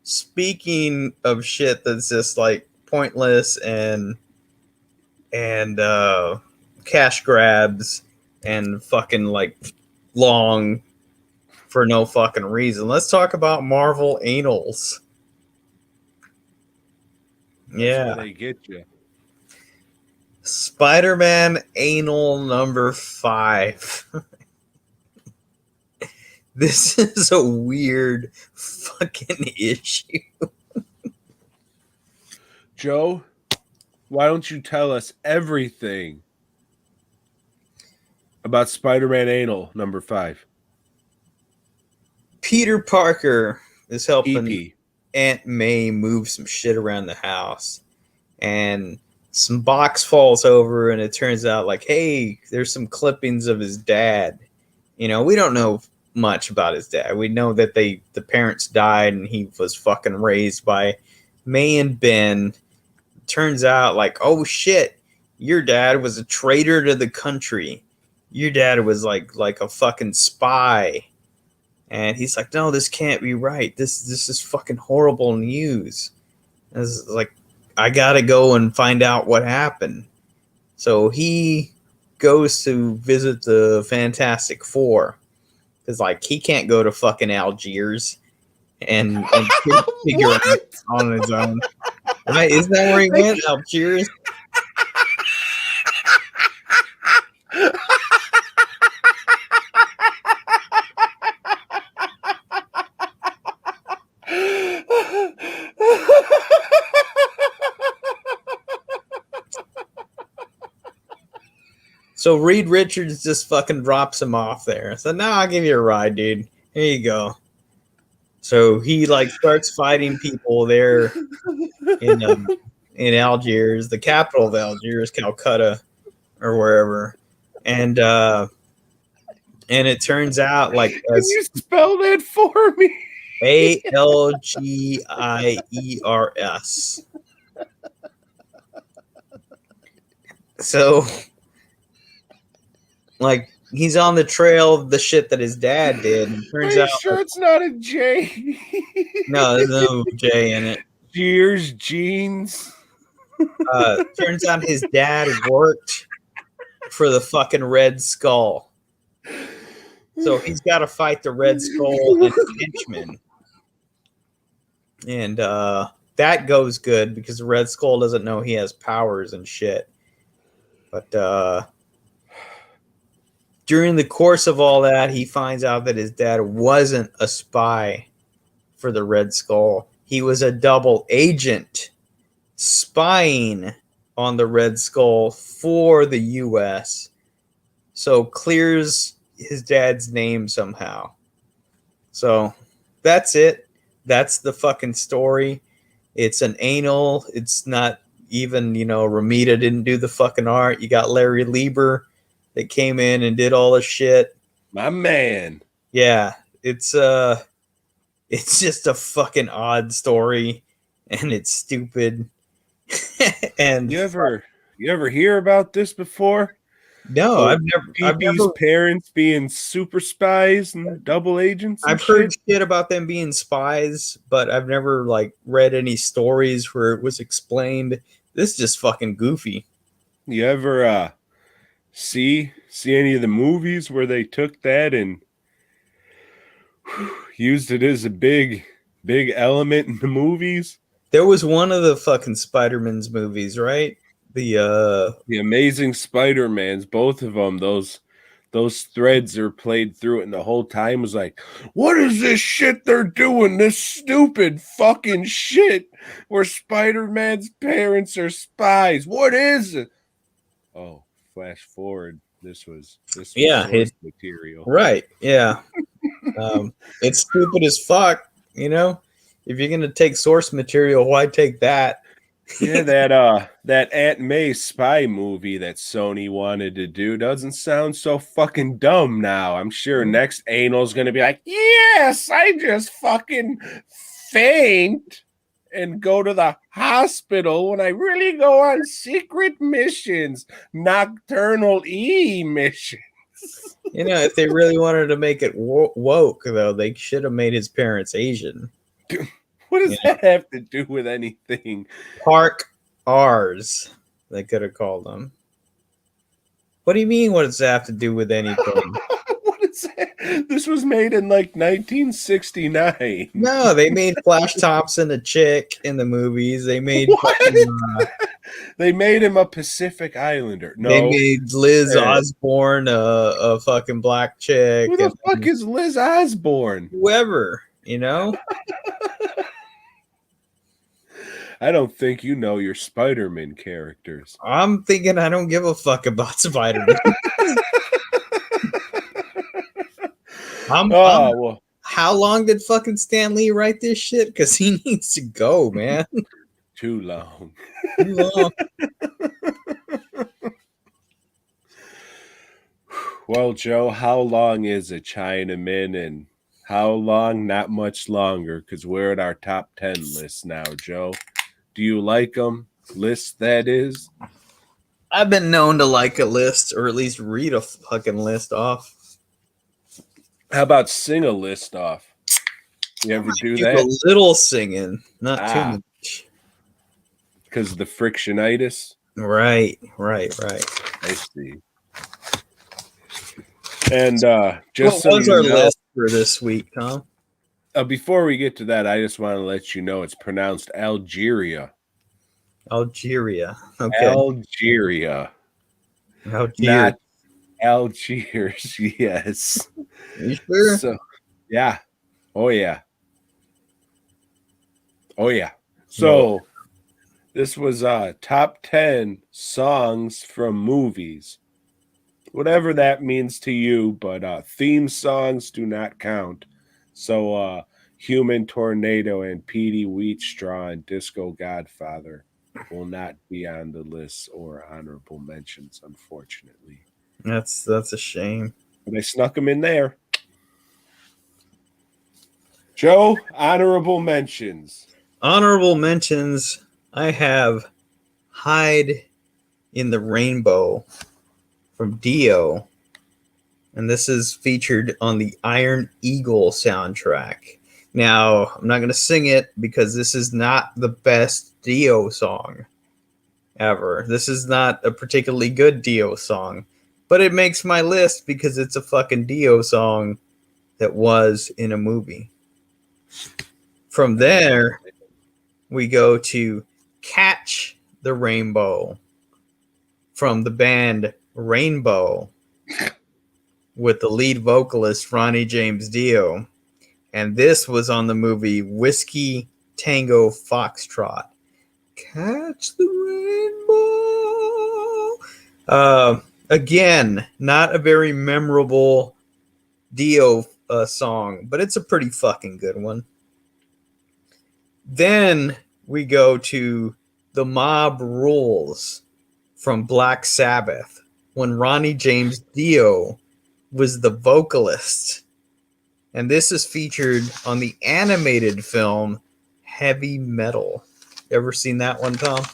speaking of shit that's just like pointless and cash grabs and fucking like long for no fucking reason. Let's talk about Marvel anals. That's Yeah. where they get you. Spider-Man anal number 5. This is a weird fucking issue. Joe, why don't you tell us everything about Spider-Man Anal number 5? Peter Parker is helping EP. Aunt May move some shit around the house, and some box falls over, and it turns out like, hey, there's some clippings of his dad. You know, we don't know much about his dad. We know that the parents died and he was fucking raised by May and Ben. Turns out like, oh shit, your dad was a traitor to the country. Your dad was like a fucking spy. And he's like, no, this can't be right. This is fucking horrible news. It's like, I gotta go and find out what happened. So he goes to visit the Fantastic Four. Because, like, he can't go to fucking Algiers and figure it out on his own. Right? Isn't that where he went? Algiers? So Reed Richards just fucking drops him off there. So now I'll give you a ride, dude. Here you go. So he like starts fighting people there in Algiers, the capital of Algiers, Calcutta, or wherever, and it turns out like Can you spell that for me? Algiers. So, like, he's on the trail of the shit that his dad did. And turns out, sure it's not a J. No, there's no J in it. Gears, jeans. Turns out his dad worked for the fucking Red Skull. So he's got to fight the Red Skull and henchmen. And that goes good because the Red Skull doesn't know he has powers and shit. But during the course of all that, he finds out that his dad wasn't a spy for the Red Skull. He was a double agent spying on the Red Skull for the U.S. So clears his dad's name somehow. So that's it. That's the fucking story. It's an anal. It's not even, Ramita didn't do the fucking art. You got Larry Lieber that came in and did all the shit. My man. Yeah, it's just a fucking odd story, and it's stupid. And you ever hear about this before? No, I've never parents being super spies and double agents. I've heard shit about them being spies, but I've never read any stories where it was explained. This is just fucking goofy. You ever see any of the movies where they took that and used it as a big element in the movies? There was one of the fucking Spider-Man's movies, right? The Amazing Spider-Mans, both of them. Those those threads are played through it, and the whole time was like, what is this shit they're doing? This stupid fucking shit where Spider-Man's parents are spies. What is it? Oh, flash forward. This was Yeah, source material. right. Yeah. It's stupid as fuck, you know? If you're gonna take source material, why take that? Yeah, that Aunt May spy movie that Sony wanted to do doesn't sound so fucking dumb now. I'm sure next anal's gonna be like, yes, I just fucking faint and go to the hospital when I really go on secret missions, nocturnal missions. You know, if they really wanted to make it woke, though, they should have made his parents Asian. What does that have to do with anything? Park R's, they could have called them. What do you mean? What does that have to do with anything? What is that? This was made in like 1969. No, they made Flash Thompson a chick in the movies. They made they made him a Pacific Islander. No, they made Liz Osborne a fucking black chick. Who the fuck is Liz Osborne? Whoever, you know. I don't think you know your Spider-Man characters. I'm thinking I don't give a fuck about Spider-Man. Well, how long did fucking Stan Lee write this shit? Because he needs to go, man. Too long. Too long. Well, Joe, how long is a Chinaman, and how long? Not much longer, because we're at our top 10 list now, Joe. Do you like them? List, that is? I've been known to like a list, or at least read a fucking list off. How about sing a list off? You ever do that? A little singing, not too much. Because of the frictionitis? Right. I see. And just what was our list for this week, Tom? Before we get to that, I just want to let you know it's pronounced Algeria. Algeria. Okay. Algeria. Not Algiers. Yes. You sure? So, yeah. Oh, yeah. So, this was top 10 songs from movies. Whatever that means to you, but theme songs do not count. So, Human Tornado and Petey Wheatstraw and Disco Godfather will not be on the list or honorable mentions, unfortunately. That's a shame. But I snuck them in there. Joe, honorable mentions. Honorable mentions. I have Hide in the Rainbow from Dio. And this is featured on the Iron Eagle soundtrack. Now, I'm not going to sing it because this is not the best Dio song ever. This is not a particularly good Dio song. But it makes my list because it's a fucking Dio song that was in a movie. From there, we go to Catch the Rainbow from the band Rainbow, with the lead vocalist Ronnie James Dio. And this was on the movie Whiskey Tango Foxtrot. Catch the Rainbow. Again, not a very memorable Dio song, but it's a pretty fucking good one. Then we go to The Mob Rules from Black Sabbath, when Ronnie James Dio was the vocalist. And this is featured on the animated film Heavy Metal. Ever seen that one, Tom?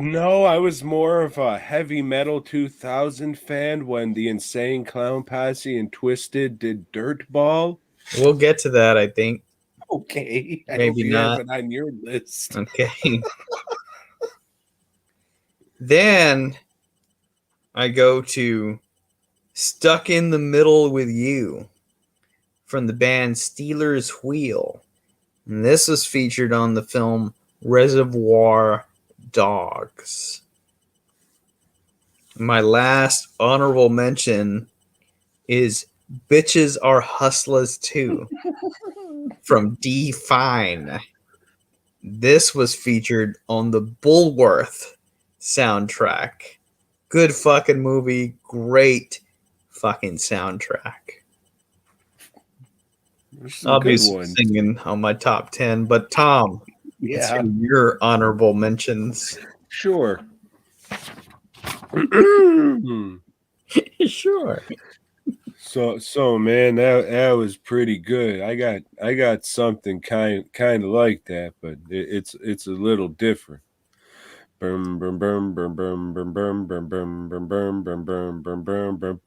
No, I was more of a Heavy Metal 2000 fan when the Insane Clown Posse and Twisted did Dirtball. We'll get to that, I think. Okay. Maybe not. Have it on your list. Okay. Then I go to Stuck in the Middle with You from the band Steelers Wheel. And this was featured on the film Reservoir Dogs. My last honorable mention is Bitches Are Hustlers Too from D Fine. This was featured on the Bulworth soundtrack. Good fucking movie. Great fucking soundtrack. There's some I'll be good ones. singing on my top 10, but Tom, let's Yeah, hear your honorable mentions. sure. Sure. So man, that was pretty good. I got something kind of like that, but it's a little different.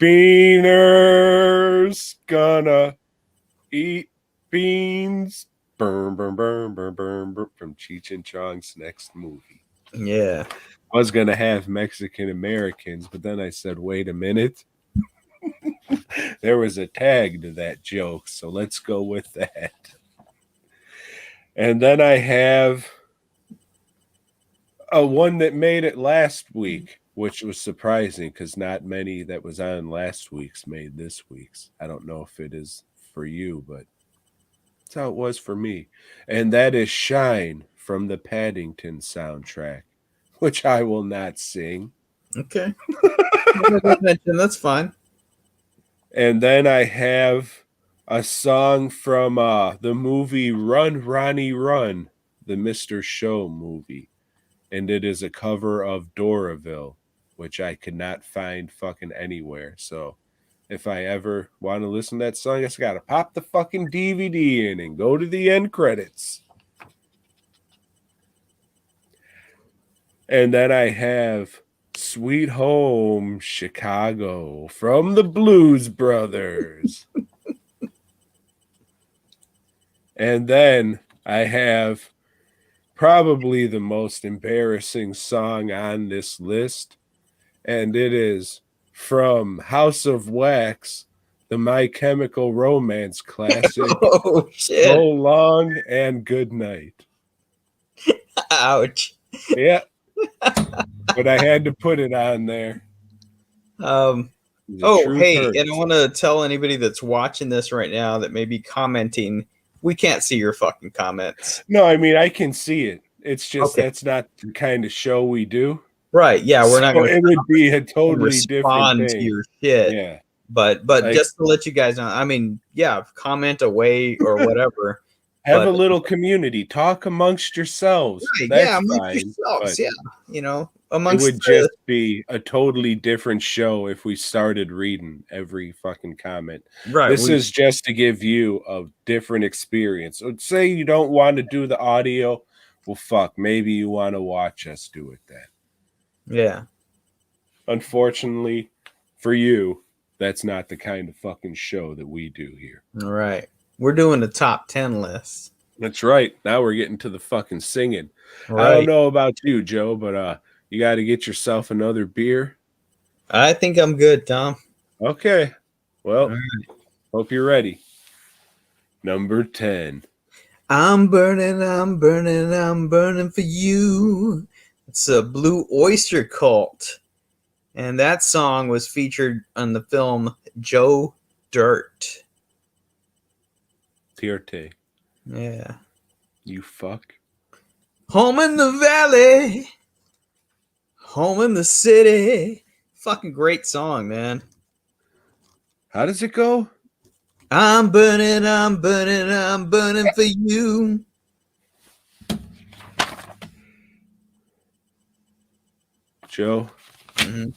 Beaners gonna eat beans. From Cheech and Chong's next movie. Yeah. I was gonna have Mexican Americans, but then I said, wait a minute. There was a tag to that joke, so let's go with that. And then I have a one that made it last week, which was surprising because not many that was on last week's made this week's. I don't know if it is for you, but that's how it was for me. And that is Shine from the Paddington soundtrack, which I will not sing. Okay. That's fine. And then I have a song from the movie Run, Ronnie, Run, the Mr. Show movie. And it is a cover of Doraville, which I could not find fucking anywhere. So if I ever want to listen to that song, I just got to pop the fucking DVD in and go to the end credits. And then I have Sweet Home Chicago from the Blues Brothers. And then I have probably the most embarrassing song on this list, and it is from House of Wax, the My Chemical Romance classic. Oh, shit. So Long and Good Night. Ouch. Yeah. But I had to put it on there. Oh, hey, and I want to tell anybody that's watching this right now that may be commenting, we can't see your fucking comments. No, I mean, I can see it. It's just Okay. that's not the kind of show we do. Right, yeah, we're not going to. It would be a totally respond different to thing. your shit. Yeah. But Like, just to let you guys know, I mean, yeah, comment away or whatever. Have a little community. Talk amongst yourselves. Right, That's yeah, amongst fine, yourselves. Yeah, you know, it amongst would just be a totally different show if we started reading every fucking comment. right. This is just to give you a different experience. So say you don't want to do the audio. Well, fuck, maybe you want to watch us do it then. Yeah. Unfortunately for you, that's not the kind of fucking show that we do here. All right. We're doing the top 10 list. That's right. Now we're getting to the fucking singing. Right. I don't know about you, Joe, but you got to get yourself another beer. I think I'm good, Tom. Okay. Well, right. Hope you're ready. Number 10. I'm burning for you. It's a Blue Oyster Cult. And that song was featured on the film Joe Dirt. Tierte. Yeah. You fuck. Home in the valley. Home in the city. Fucking great song, man. How does it go? I'm burning for you. Joe? Mm-hmm.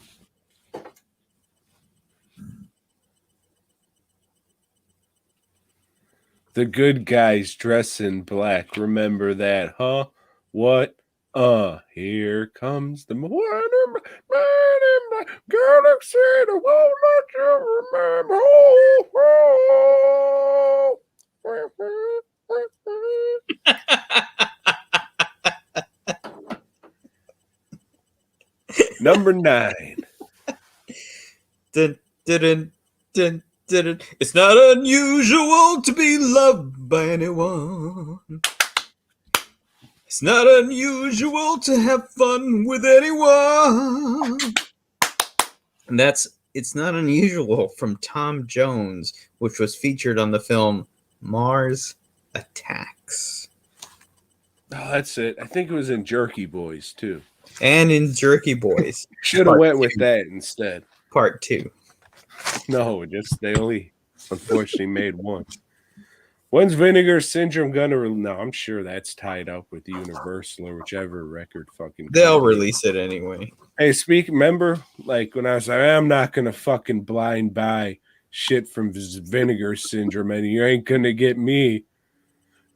The good guys dress in black. Remember that, huh? What? Here comes the morning. Galaxy that won't let you remember. Number 9. Dun, dun, dun, dun. It's not unusual to be loved by anyone. It's not unusual to have fun with anyone. And it's not unusual from Tom Jones, which was featured on the film Mars Attacks. Oh, that's it. I think it was in Jerky Boys too. And in Jerky Boys. Should have went with that instead. Part 2. No, just they only unfortunately made one. When's Vinegar Syndrome gonna? No, I'm sure that's tied up with Universal or whichever record fucking. They'll release it anyway. Hey, remember, like when I was like, I'm not gonna fucking blind buy shit from Vinegar Syndrome, and you ain't gonna get me.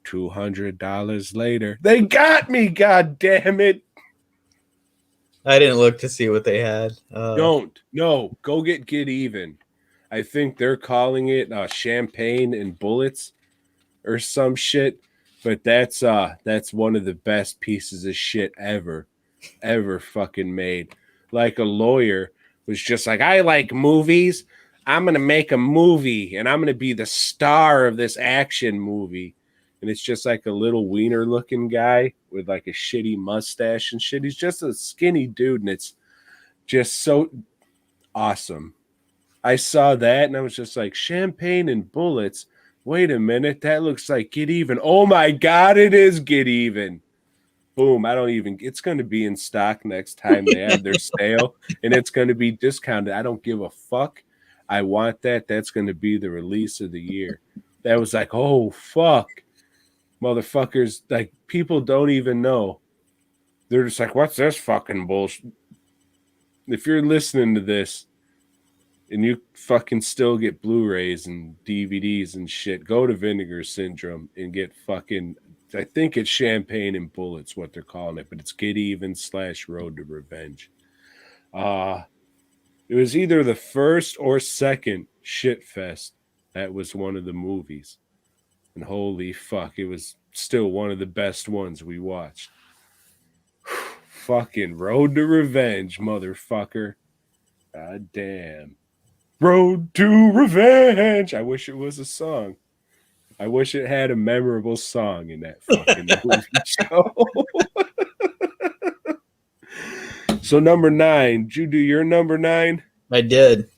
$200 later, they got me. God damn it! I didn't look to see what they had. Go get Even. I think they're calling it Champagne and Bullets or some shit, but that's one of the best pieces of shit ever fucking made. Like a lawyer was just like, I like movies. I'm gonna make a movie and I'm gonna be the star of this action movie. And it's just like a little wiener looking guy with like a shitty mustache and shit. He's just a skinny dude, and it's just so awesome. I saw that and I was just like, Champagne and Bullets. Wait a minute, that looks like Get Even. Oh my God, it is Get Even. Boom, it's going to be in stock next time they have their sale, and it's going to be discounted. I don't give a fuck. I want that. That's going to be the release of the year. That was like, oh, fuck. Motherfuckers, like, people don't even know. They're just like, what's this fucking bullshit? If you're listening to this, and you fucking still get Blu-rays and DVDs and shit, go to Vinegar Syndrome and get fucking, I think it's Champagne and Bullets, what they're calling it, but it's Get Even / Road to Revenge. It was either the first or second Shit Fest that was one of the movies. And holy fuck, it was still one of the best ones we watched. Fucking Road to Revenge, motherfucker. God damn. Road to Revenge. I wish it was a song. I wish it had a memorable song in that fucking movie show. So number 9. Did you do your number 9? I did.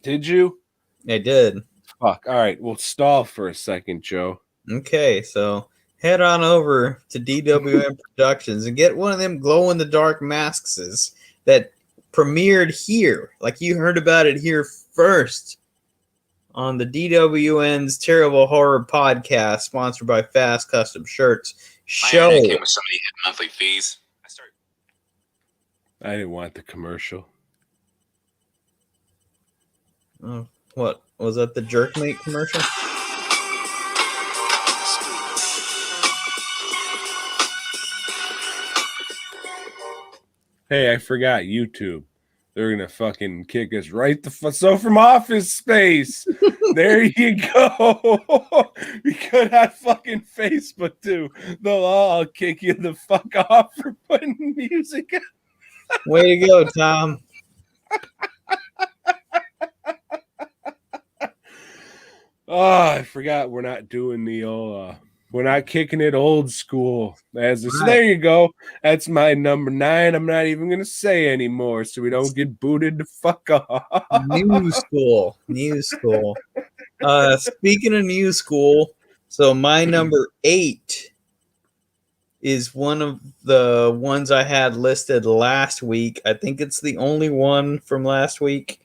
Did you? I did. Fuck. All right. We'll stall for a second, Joe. Okay, so head on over to DWM Productions and get one of them glow-in-the-dark masks that premiered here. Like you heard about it here first on the DWN's Terrible Horror Podcast, sponsored by Fast Custom Shirts. Show. My came with so many monthly fees. I didn't want the commercial. Oh, what? Was that the Jerkmate commercial? Hey, I forgot YouTube. They're gonna fucking kick us right so from Office Space. There you go. We could have fucking Facebook too. They'll all kick you the fuck off for putting music on. Way to go, Tom. Oh, I forgot we're not doing the old we're not kicking it old school. So there you go. That's my number 9. I'm not even gonna say anymore so we don't get booted the fuck off. New school. New school. Speaking of new school, so my number 8 is one of the ones I had listed last week. I think it's the only one from last week,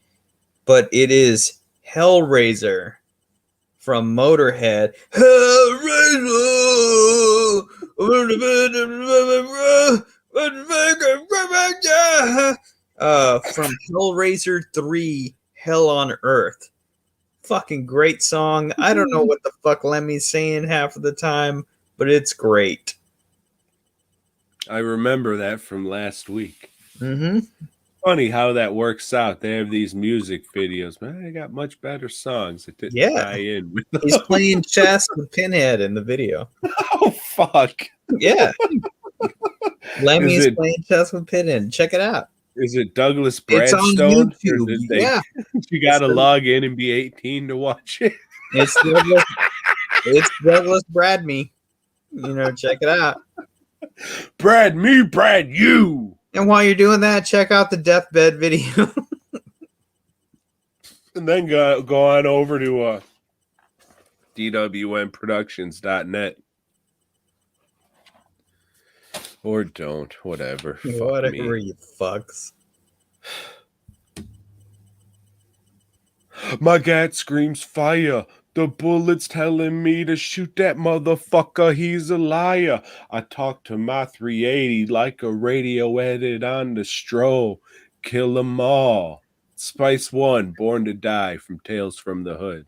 but it is Hellraiser from Motorhead. From Hellraiser 3, Hell on Earth. Fucking great song. I don't know what the fuck Lemmy's saying half of the time, but it's great. I remember that from last week. Mm-hmm. Funny how that works out. They have these music videos, man. They got much better songs that didn't tie in with He's playing chess with Pinhead in the video. Oh fuck. Yeah. Lemmy's playing chess with Pinhead. Check it out. Is it Douglas Bradstone? It's on YouTube. Yeah. You gotta log in and be 18 to watch it. It's Douglas Bradme. You know, check it out. Brad me, Brad you. And while you're doing that, check out the deathbed video. And then go on over to dwnproductions.net. Or don't. Whatever. Fuck Whatever, me. you fucks. My dad screams fire. The bullet's telling me to shoot that motherfucker. He's a liar. I talk to my 380 like a radio edit on the stroll. Kill 'em all. Spice 1, Born to Die from Tales from the Hood.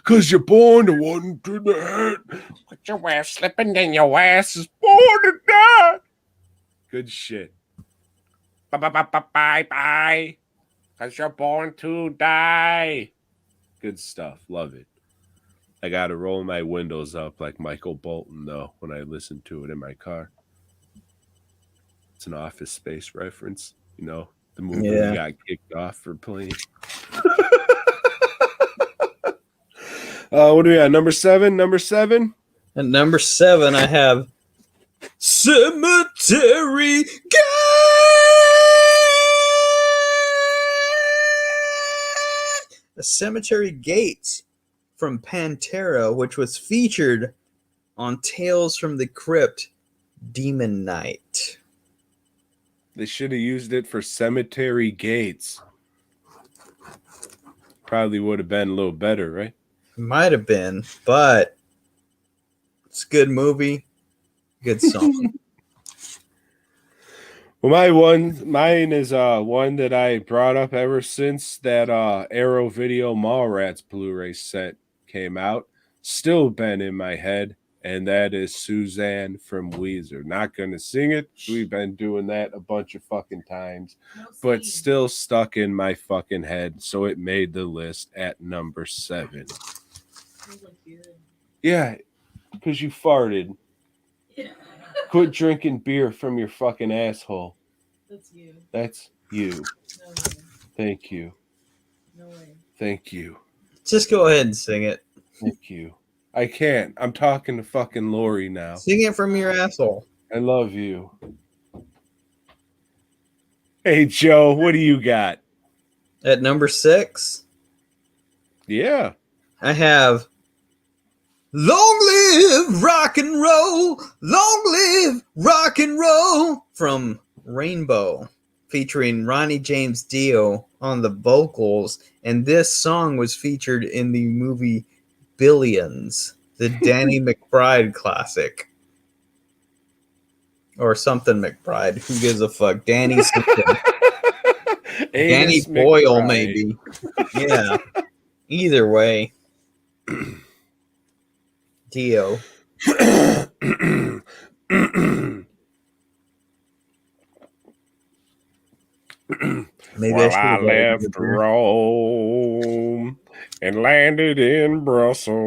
'Cause you're born to one to the head. With your ass slipping, then your ass is born to die. Good shit. Bye. 'Cause you're born to die. Good stuff. Love it. I gotta roll my windows up like Michael Bolton, though, when I listen to it in my car. It's an Office Space reference. You know, the movie we got kicked off for playing. What do we got? Number 7? At number 7, I have Cemetery Gates! The Cemetery Gates from Pantera, which was featured on Tales from the Crypt Demon Night. They should have used it for Cemetery Gates. Probably would have been a little better, right? Might have been, but it's a good movie, good song. Well, mine is one that I brought up ever since that Arrow Video Mallrats Blu-ray set came out. Still been in my head, and that is Suzanne from Weezer. Not gonna sing it. We've been doing that a bunch of fucking times, but still stuck in my fucking head, so it made the list at number 7. Yeah, because you farted. Yeah. Quit drinking beer from your fucking asshole. That's you. That's you. No way. Thank you. No way. Thank you. Just go ahead and sing it. Thank you. I can't. I'm talking to fucking Lori now. Sing it from your asshole. I love you. Hey, Joe, what do you got? At number 6, Yeah. I have Long Live Rock and Roll, Long Live Rock and Roll from Rainbow, featuring Ronnie James Dio on the vocals. And this song was featured in the movie Billions, the Danny McBride classic. Or something McBride. Who gives a fuck? Danny something. Danny Anus Boyle, McBride. maybe. Yeah. Either way. Dio. Maybe Well, I should've left Rome and landed in Brussels.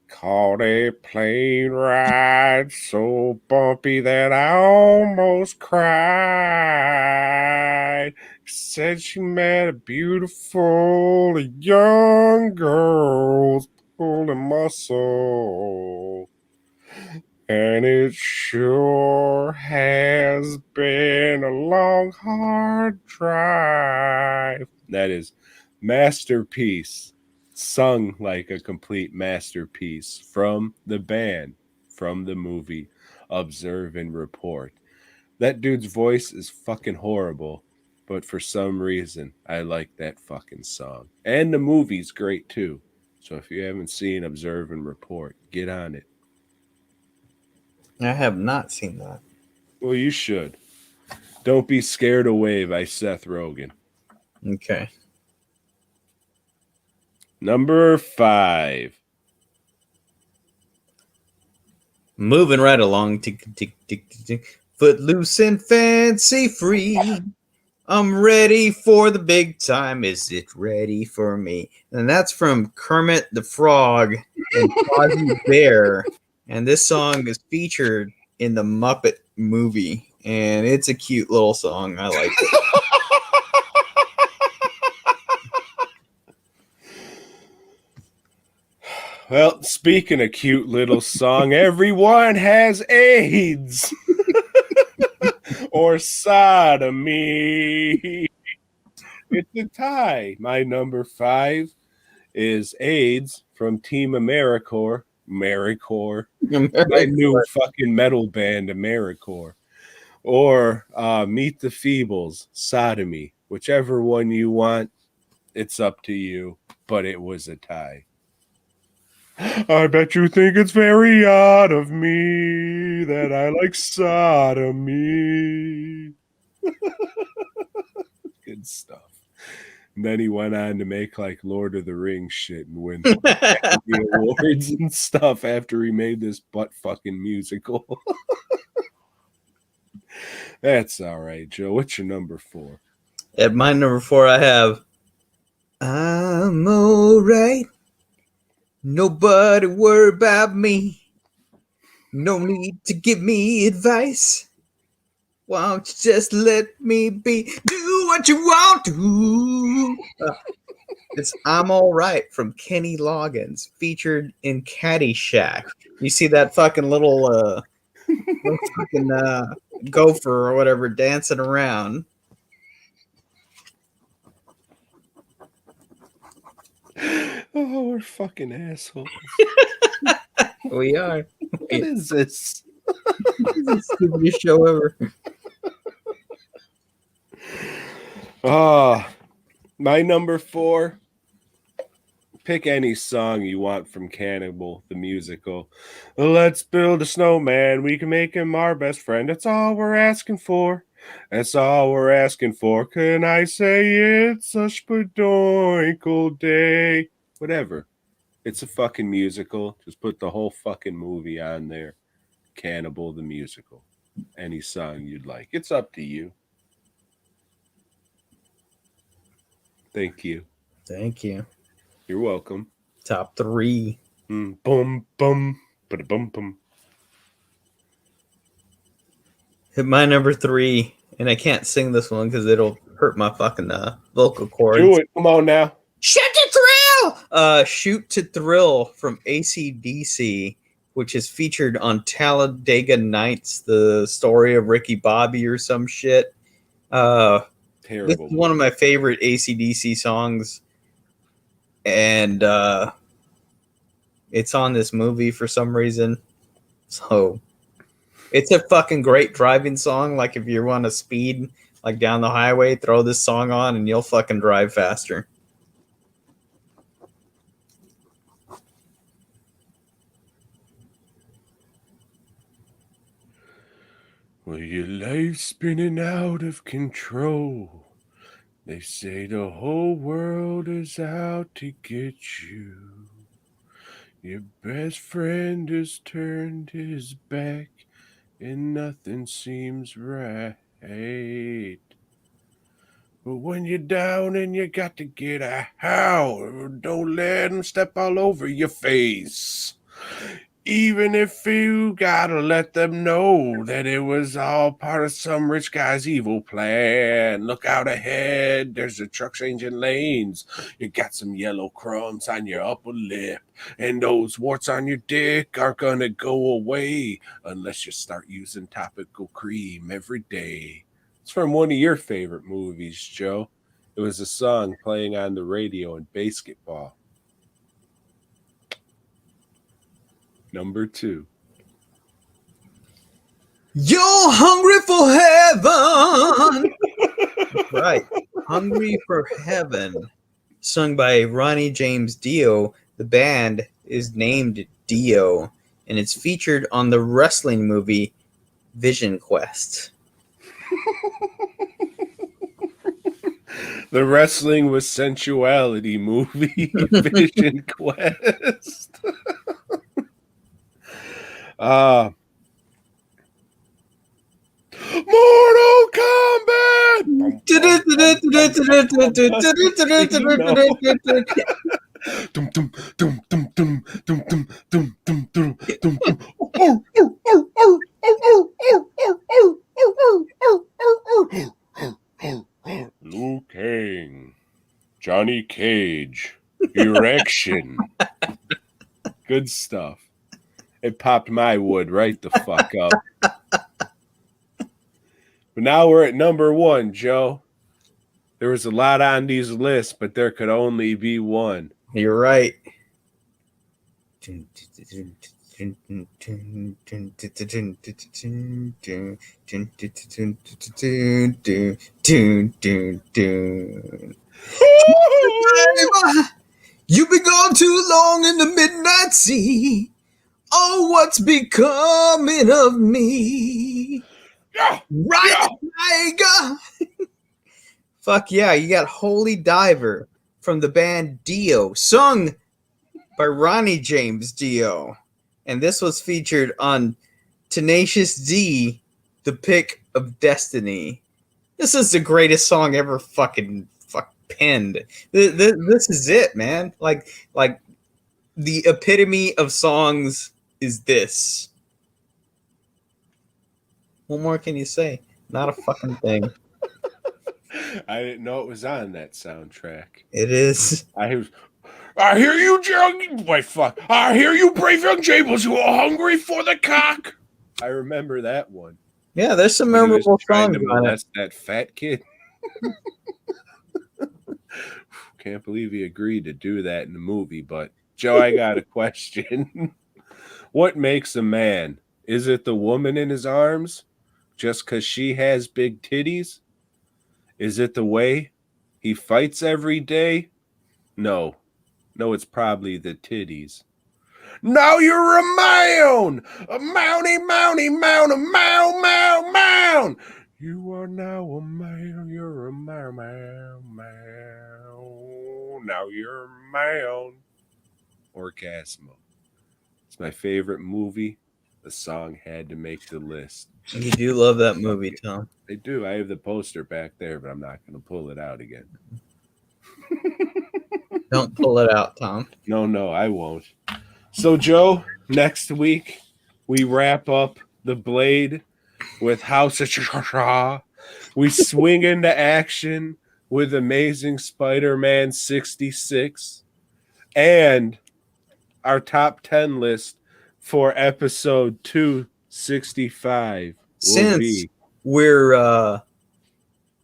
Caught a plane ride so bumpy that I almost cried. Said she met a beautiful young girl pulling my soul. And it sure has been a long, hard drive. That is Masterpiece, sung like a complete masterpiece from the band, from the movie Observe and Report. That dude's voice is fucking horrible, but for some reason, I like that fucking song. And the movie's great too. So if you haven't seen Observe and Report, get on it. I have not seen that. Well, you should. Don't Be Scared Away by Seth Rogen. Okay. Number 5. Moving right along. Tick, tick, tick, tick, tick. Footloose and fancy free. I'm ready for the big time. Is it ready for me? And that's from Kermit the Frog and Fozzie Bear. And this song is featured in the Muppet movie. And it's a cute little song. I like it. Well, speaking of cute little song, everyone has AIDS or sodomy. It's a tie. My number 5 is AIDS from Team AmeriCorps. AmeriCorps. My new fucking metal band, AmeriCorps. Or Meet the Feebles, Sodomy. Whichever one you want, it's up to you. But it was a tie. I bet you think it's very odd of me that I like sodomy. Good stuff. And then he went on to make like Lord of the Rings shit and win Academy awards and stuff after he made this butt fucking musical. That's all right, Joe. What's your number 4? At my number 4, I have I'm alright. Nobody worry about me. No need to give me advice. Why don't you just let me be? Do what you want to. It's I'm Alright from Kenny Loggins, featured in Caddyshack. You see that fucking little fucking gopher or whatever dancing around. Oh, we're fucking assholes. We are. What is this? This is the stupidest show ever. My number 4. Pick any song you want from Cannibal, the musical. Let's build a snowman. We can make him our best friend. That's all we're asking for. That's all we're asking for. Can I say it's a spadoinkle day? Whatever. It's a fucking musical. Just put the whole fucking movie on there. Cannibal, the musical. Any song you'd like. It's up to you. Thank you. Thank you. You're welcome. Top 3. Boom, bum, bum, bum. Hit my number 3, and I can't sing this one because it'll hurt my fucking vocal cords. Do it. Come on now. Shoot to Thrill! Shoot to Thrill from AC/DC, which is featured on Talladega Nights, the story of Ricky Bobby or some shit. This Terrible. is one of my favorite AC/DC songs, and it's on this movie for some reason. So it's a fucking great driving song. Like if you want to speed like down the highway, throw this song on and you'll fucking drive faster. Well, your life's spinning out of control. They say the whole world is out to get you. Your best friend has turned his back and nothing seems right. But when you're down and you got to get out, don't let them step all over your face. Even if you gotta let them know that it was all part of some rich guy's evil plan. Look out ahead, there's a truck changing lanes. You got some yellow crumbs on your upper lip, and those warts on your dick aren't gonna go away unless you start using topical cream every day. It's from one of your favorite movies, Joe. It was a song playing on the radio in basketball. Number 2. You're hungry for heaven. That's right. Hungry for Heaven. Sung by Ronnie James Dio. The band is named Dio, and it's featured on the wrestling movie Vision Quest. The wrestling with sensuality movie Vision Quest. Mortal Kombat. Liu Kang, Johnny Cage, erection. Good stuff. It popped my wood right the fuck up. But now we're at number 1, Joe. There was a lot on these lists, but there could only be one. You're right. You've been gone too long in the midnight sea. Oh, what's becoming of me? Yeah, Right, Tiger. Fuck yeah, you got Holy Diver from the band Dio, sung by Ronnie James Dio. And this was featured on Tenacious D, The Pick of Destiny. This is the greatest song ever fucking penned. This is it, man. Like the epitome of songs is this. What more can you say? Not a fucking thing. I didn't know it was on that soundtrack. It is. I hear you, young. Wait, fuck! I hear you, brave young Jables, who are hungry for the cock. I remember that one. Yeah, there's some When he was memorable trying songs to on it. molest that fat kid. Can't believe he agreed to do that in the movie. But Joe, I got a question. What makes a man? Is it the woman in his arms, just because she has big titties? Is it the way he fights every day? No, it's probably the titties. Now you're a mound, a mounty, mound, a mound. You are now a mound, you're a mound. Now you're a mound. Orgasmo. It's my favorite movie. The song had to make the list. You do love that movie, Tom. I do. I have the poster back there, but I'm not going to pull it out again. Don't pull it out, Tom. No, I won't. So, Joe, next week we wrap up the Blade with House of Cha-Cha. We swing into action with Amazing Spider-Man 66 and our top 10 list for episode 265 will Since be we're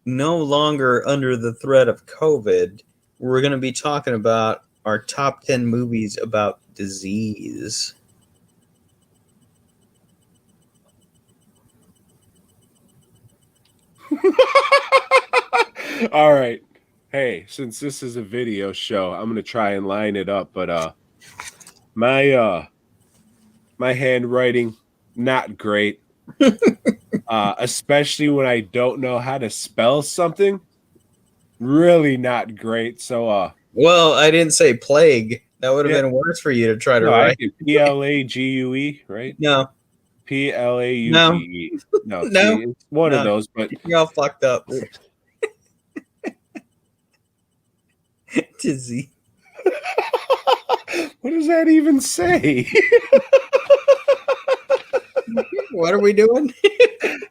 no longer under the threat of COVID, we're going to be talking about our top 10 movies about disease. all right. Hey, since this is a video show, I'm gonna try and line it up, but my handwriting not great. Especially when I don't know how to spell something. Really not great. So Well, I didn't say plague. That would have Yeah. been worse for you to try to no, I write. get PLAGUE, right? No, PLAUGE. No, No. see, it's one of No. those, but you're all fucked up. Disease. what does that even say? What are we doing?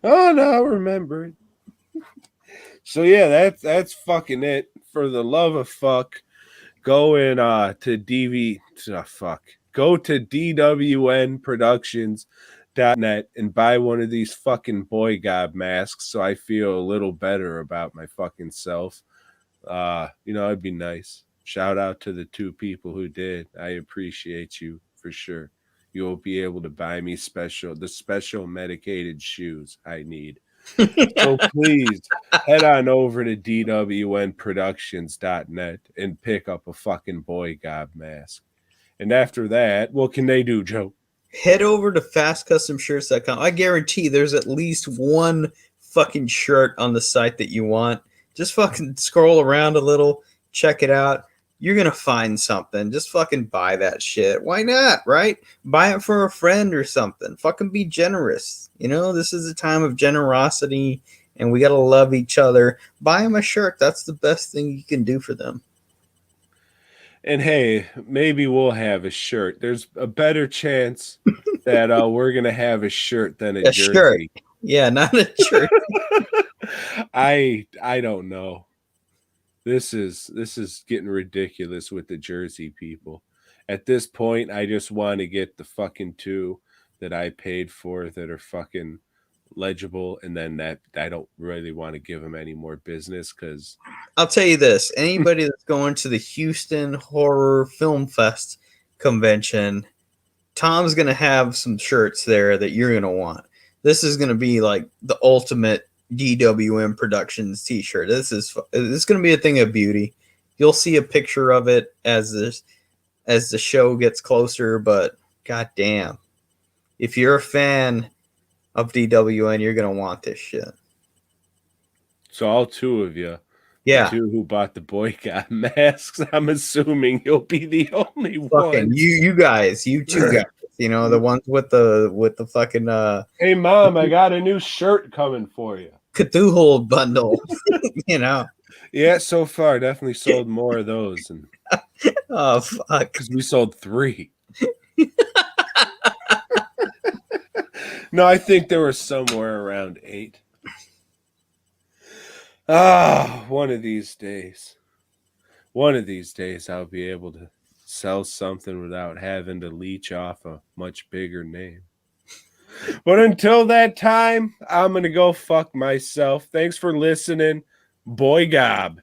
Oh no, I remember it. So yeah, that's fucking it. For the love of fuck, go in to go to dwnproductions.net and buy one of these fucking BOYGOB masks so I feel a little better about my fucking self. It'd be nice. Shout out to the 2 people who did. I appreciate you for sure. You'll be able to buy me the special medicated shoes I need. So please head on over to dwnproductions.net and pick up a fucking BOYGOB mask. And after that, what can they do, Joe? Head over to fastcustomshirts.com. I guarantee there's at least one fucking shirt on the site that you want. Just fucking scroll around a little, check it out. You're going to find something. Just fucking buy that shit. Why not, right? Buy it for a friend or something. Fucking be generous. This is a time of generosity and we got to love each other. Buy them a shirt. That's the best thing you can do for them. And hey, maybe we'll have a shirt. There's a better chance that we're going to have a shirt than a jersey. Shirt. Yeah, not a shirt. I don't know. This is getting ridiculous with the jersey people. At this point, I just want to get the fucking 2 that I paid for that are fucking legible, and then that I don't really want to give him any more business because I'll tell you this: anybody that's going to the Houston Horror Film Fest convention, Tom's gonna have some shirts there that you're gonna want. This is gonna be like the ultimate DWM Productions T-shirt. This is gonna be a thing of beauty. You'll see a picture of it as the show gets closer, but goddamn, if you're a fan of DWN, you're gonna want this shit. so all two of you, Yeah, the two who bought the BOYGOB masks, I'm assuming you'll be the only fucking one. you guys, you two guys, the ones with the fucking Hey mom, I got a new shirt coming for you. Cthulhu bundle, Yeah, so far definitely sold more of those, and Oh fuck. because we sold 3. No, I think there were somewhere around 8. One of these days I'll be able to sell something without having to leech off a much bigger name. But until that time, I'm gonna go fuck myself. Thanks for listening. BOYGOB.